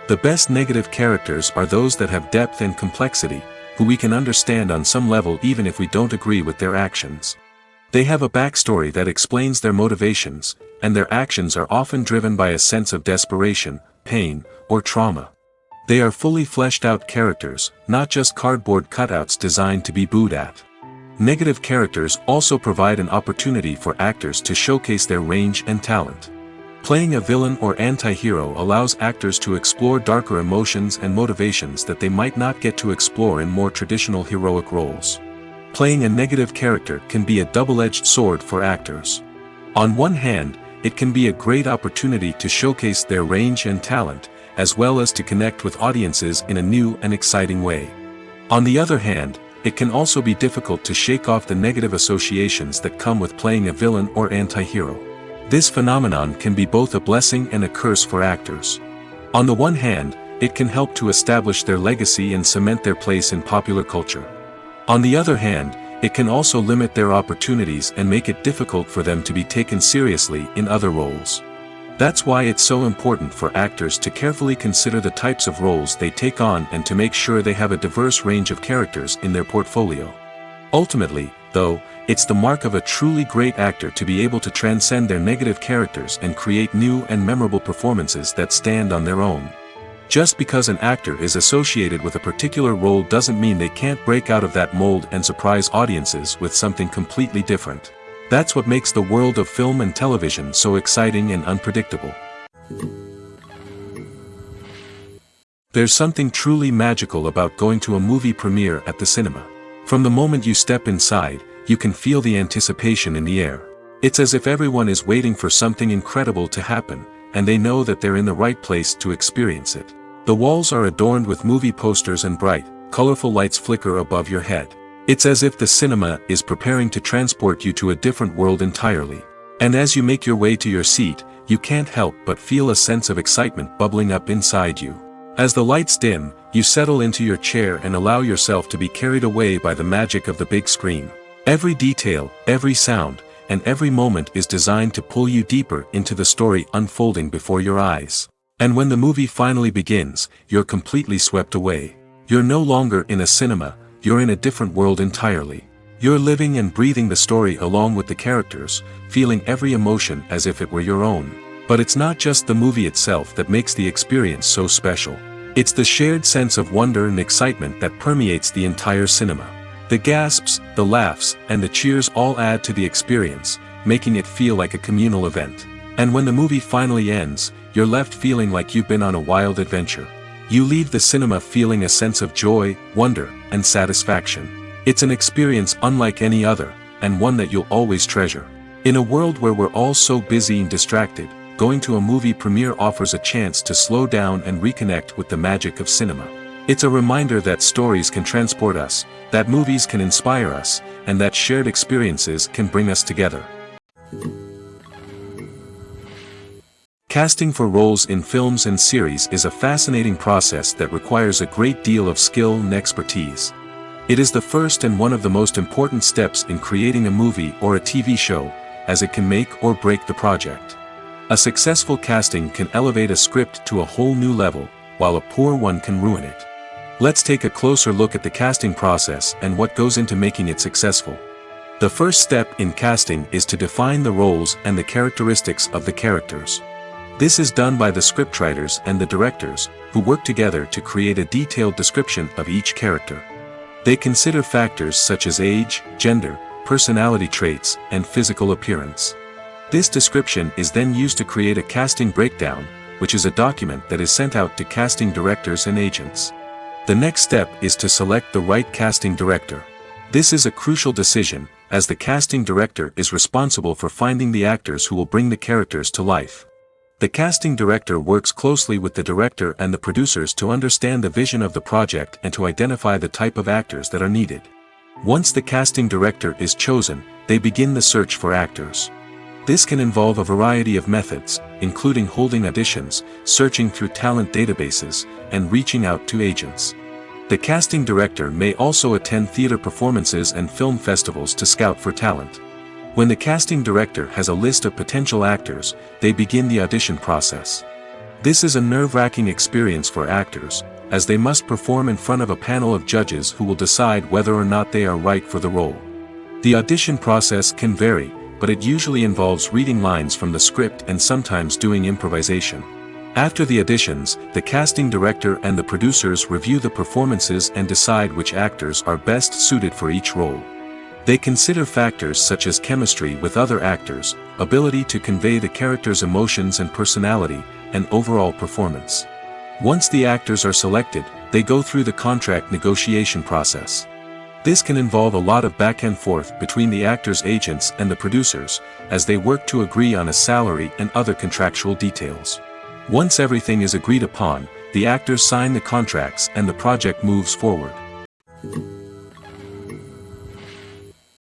The best negative characters are those that have depth and complexity, who we can understand on some level even if we don't agree with their actions. They have a backstory that explains their motivations, and their actions are often driven by a sense of desperation, pain, or trauma. They are fully fleshed out characters, not just cardboard cutouts designed to be booed at. Negative characters also provide an opportunity for actors to showcase their range and talent. Playing a villain or anti-hero allows actors to explore darker emotions and motivations that they might not get to explore in more traditional heroic roles. Playing a negative character can be a double-edged sword for actors. On one hand, it can be a great opportunity to showcase their range and talent, as well as to connect with audiences in a new and exciting way. On the other hand, it can also be difficult to shake off the negative associations that come with playing a villain or anti-hero. This phenomenon can be both a blessing and a curse for actors. On the one hand, it can help to establish their legacy and cement their place in popular culture. On the other hand, it can also limit their opportunities and make it difficult for them to be taken seriously in other roles. That's why it's so important for actors to carefully consider the types of roles they take on and to make sure they have a diverse range of characters in their portfolio. Ultimately, though, it's the mark of a truly great actor to be able to transcend their negative characters and create new and memorable performances that stand on their own. Just because an actor is associated with a particular role doesn't mean they can't break out of that mold and surprise audiences with something completely different. That's what makes the world of film and television so exciting and unpredictable. There's something truly magical about going to a movie premiere at the cinema. From the moment you step inside, you can feel the anticipation in the air. It's as if everyone is waiting for something incredible to happen, and they know that they're in the right place to experience it. The walls are adorned with movie posters and bright, colorful lights flicker above your head. It's as if the cinema is preparing to transport you to a different world entirely. And as you make your way to your seat, you can't help but feel a sense of excitement bubbling up inside you. As the lights dim, you settle into your chair and allow yourself to be carried away by the magic of the big screen. Every detail, every sound, and every moment is designed to pull you deeper into the story unfolding before your eyes. And when the movie finally begins, you're completely swept away. You're no longer in a cinema, you're in a different world entirely. You're living and breathing the story along with the characters, feeling every emotion as if it were your own. But it's not just the movie itself that makes the experience so special. It's the shared sense of wonder and excitement that permeates the entire cinema. The gasps, the laughs, and the cheers all add to the experience, making it feel like a communal event. And when the movie finally ends, you're left feeling like you've been on a wild adventure. You leave the cinema feeling a sense of joy, wonder, and satisfaction. It's an experience unlike any other, and one that you'll always treasure. In a world where we're all so busy and distracted, going to a movie premiere offers a chance to slow down and reconnect with the magic of cinema. It's a reminder that stories can transport us, that movies can inspire us, and that shared experiences can bring us together. Casting for roles in films and series is a fascinating process that requires a great deal of skill and expertise. It is the first and one of the most important steps in creating a movie or a TV show, as it can make or break the project. A successful casting can elevate a script to a whole new level, while a poor one can ruin it. Let's take a closer look at the casting process and what goes into making it successful. The first step in casting is to define the roles and the characteristics of the characters. This is done by the scriptwriters and the directors, who work together to create a detailed description of each character. They consider factors such as age, gender, personality traits, and physical appearance. This description is then used to create a casting breakdown, which is a document that is sent out to casting directors and agents. The next step is to select the right casting director. This is a crucial decision, as the casting director is responsible for finding the actors who will bring the characters to life. The casting director works closely with the director and the producers to understand the vision of the project and to identify the type of actors that are needed. Once the casting director is chosen, they begin the search for actors. This can involve a variety of methods, including holding auditions, searching through talent databases, and reaching out to agents. The casting director may also attend theater performances and film festivals to scout for talent. When the casting director has a list of potential actors, they begin the audition process. This is a nerve-wracking experience for actors, as they must perform in front of a panel of judges who will decide whether or not they are right for the role. The audition process can vary, but it usually involves reading lines from the script and sometimes doing improvisation. After the auditions, the casting director and the producers review the performances and decide which actors are best suited for each role. They consider factors such as chemistry with other actors, ability to convey the character's emotions and personality, and overall performance. Once the actors are selected, they go through the contract negotiation process. This can involve a lot of back and forth between the actors' agents and the producers, as they work to agree on a salary and other contractual details. Once everything is agreed upon, the actors sign the contracts and the project moves forward.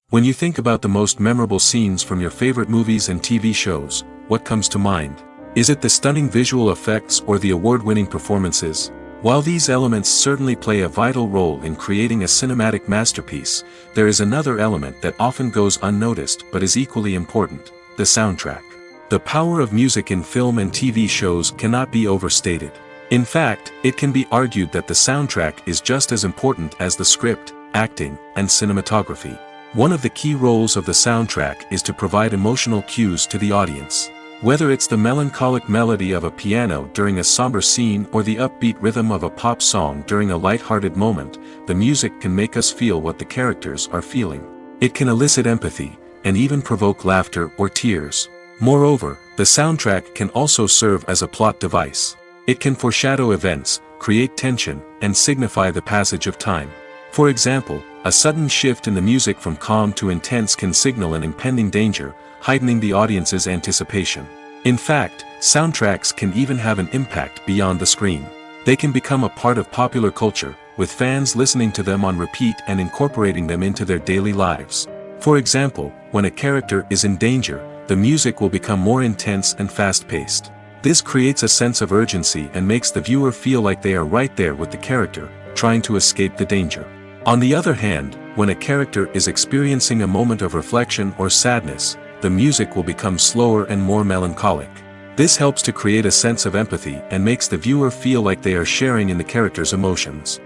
When you think about the most memorable scenes from your favorite movies and TV shows, what comes to mind? Is it the stunning visual effects or the award-winning performances? While these elements certainly play a vital role in creating a cinematic masterpiece, there is another element that often goes unnoticed but is equally important: the soundtrack. The power of music in film and TV shows cannot be overstated. In fact, it can be argued that the soundtrack is just as important as the script, acting, and cinematography. One of the key roles of the soundtrack is to provide emotional cues to the audience. Whether it's the melancholic melody of a piano during a somber scene or the upbeat rhythm of a pop song during a light-hearted moment, the music can make us feel what the characters are feeling. It can elicit empathy, and even provoke laughter or tears. Moreover, the soundtrack can also serve as a plot device. It can foreshadow events, create tension, and signify the passage of time. For example, a sudden shift in the music from calm to intense can signal an impending danger, heightening the audience's anticipation. In fact, soundtracks can even have an impact beyond the screen. They can become a part of popular culture, with fans listening to them on repeat and incorporating them into their daily lives. For example, when a character is in danger, the music will become more intense and fast-paced. This creates a sense of urgency and makes the viewer feel like they are right there with the character, trying to escape the danger. On the other hand, when a character is experiencing a moment of reflection or sadness, the music will become slower and more melancholic. This helps to create a sense of empathy and makes the viewer feel like they are sharing in the character's emotions.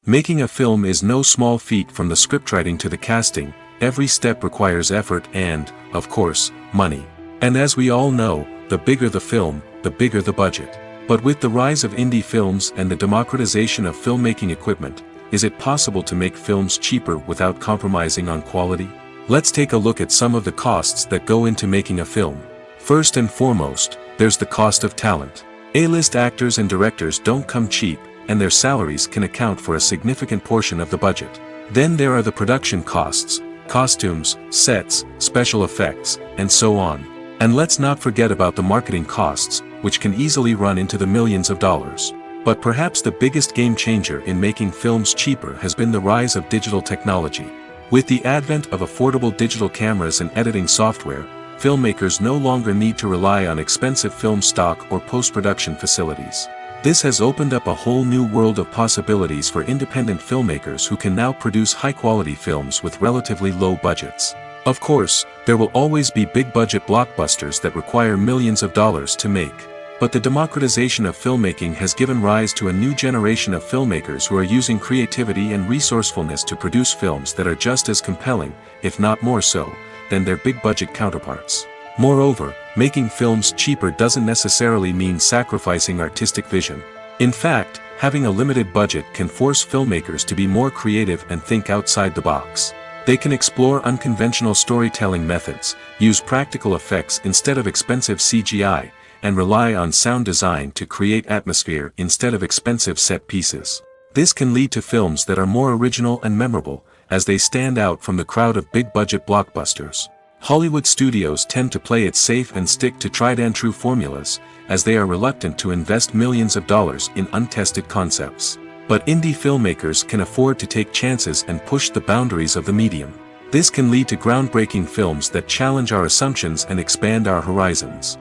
Making a film is no small feat. From the scriptwriting to the casting, every step requires effort and, of course, money. And as we all know, the bigger the film, the bigger the budget. But with the rise of indie films and the democratization of filmmaking equipment, is it possible to make films cheaper without compromising on quality? Let's take a look at some of the costs that go into making a film. First and foremost, there's the cost of talent. A-list actors and directors don't come cheap, and their salaries can account for a significant portion of the budget. Then there are the production costs: costumes, sets, special effects, and so on. And let's not forget about the marketing costs, which can easily run into the millions of dollars. But perhaps the biggest game changer in making films cheaper has been the rise of digital technology. With the advent of affordable digital cameras and editing software, filmmakers no longer need to rely on expensive film stock or post-production facilities. This has opened up a whole new world of possibilities for independent filmmakers who can now produce high-quality films with relatively low budgets. Of course, there will always be big-budget blockbusters that require millions of dollars to make. But the democratization of filmmaking has given rise to a new generation of filmmakers who are using creativity and resourcefulness to produce films that are just as compelling, if not more so, than their big-budget counterparts. Moreover, making films cheaper doesn't necessarily mean sacrificing artistic vision. In fact, having a limited budget can force filmmakers to be more creative and think outside the box. They can explore unconventional storytelling methods, use practical effects instead of expensive CGI, and rely on sound design to create atmosphere instead of expensive set pieces. This can lead to films that are more original and memorable, as they stand out from the crowd of big-budget blockbusters. Hollywood studios tend to play it safe and stick to tried-and-true formulas, as they are reluctant to invest millions of dollars in untested concepts. But indie filmmakers can afford to take chances and push the boundaries of the medium. This can lead to groundbreaking films that challenge our assumptions and expand our horizons.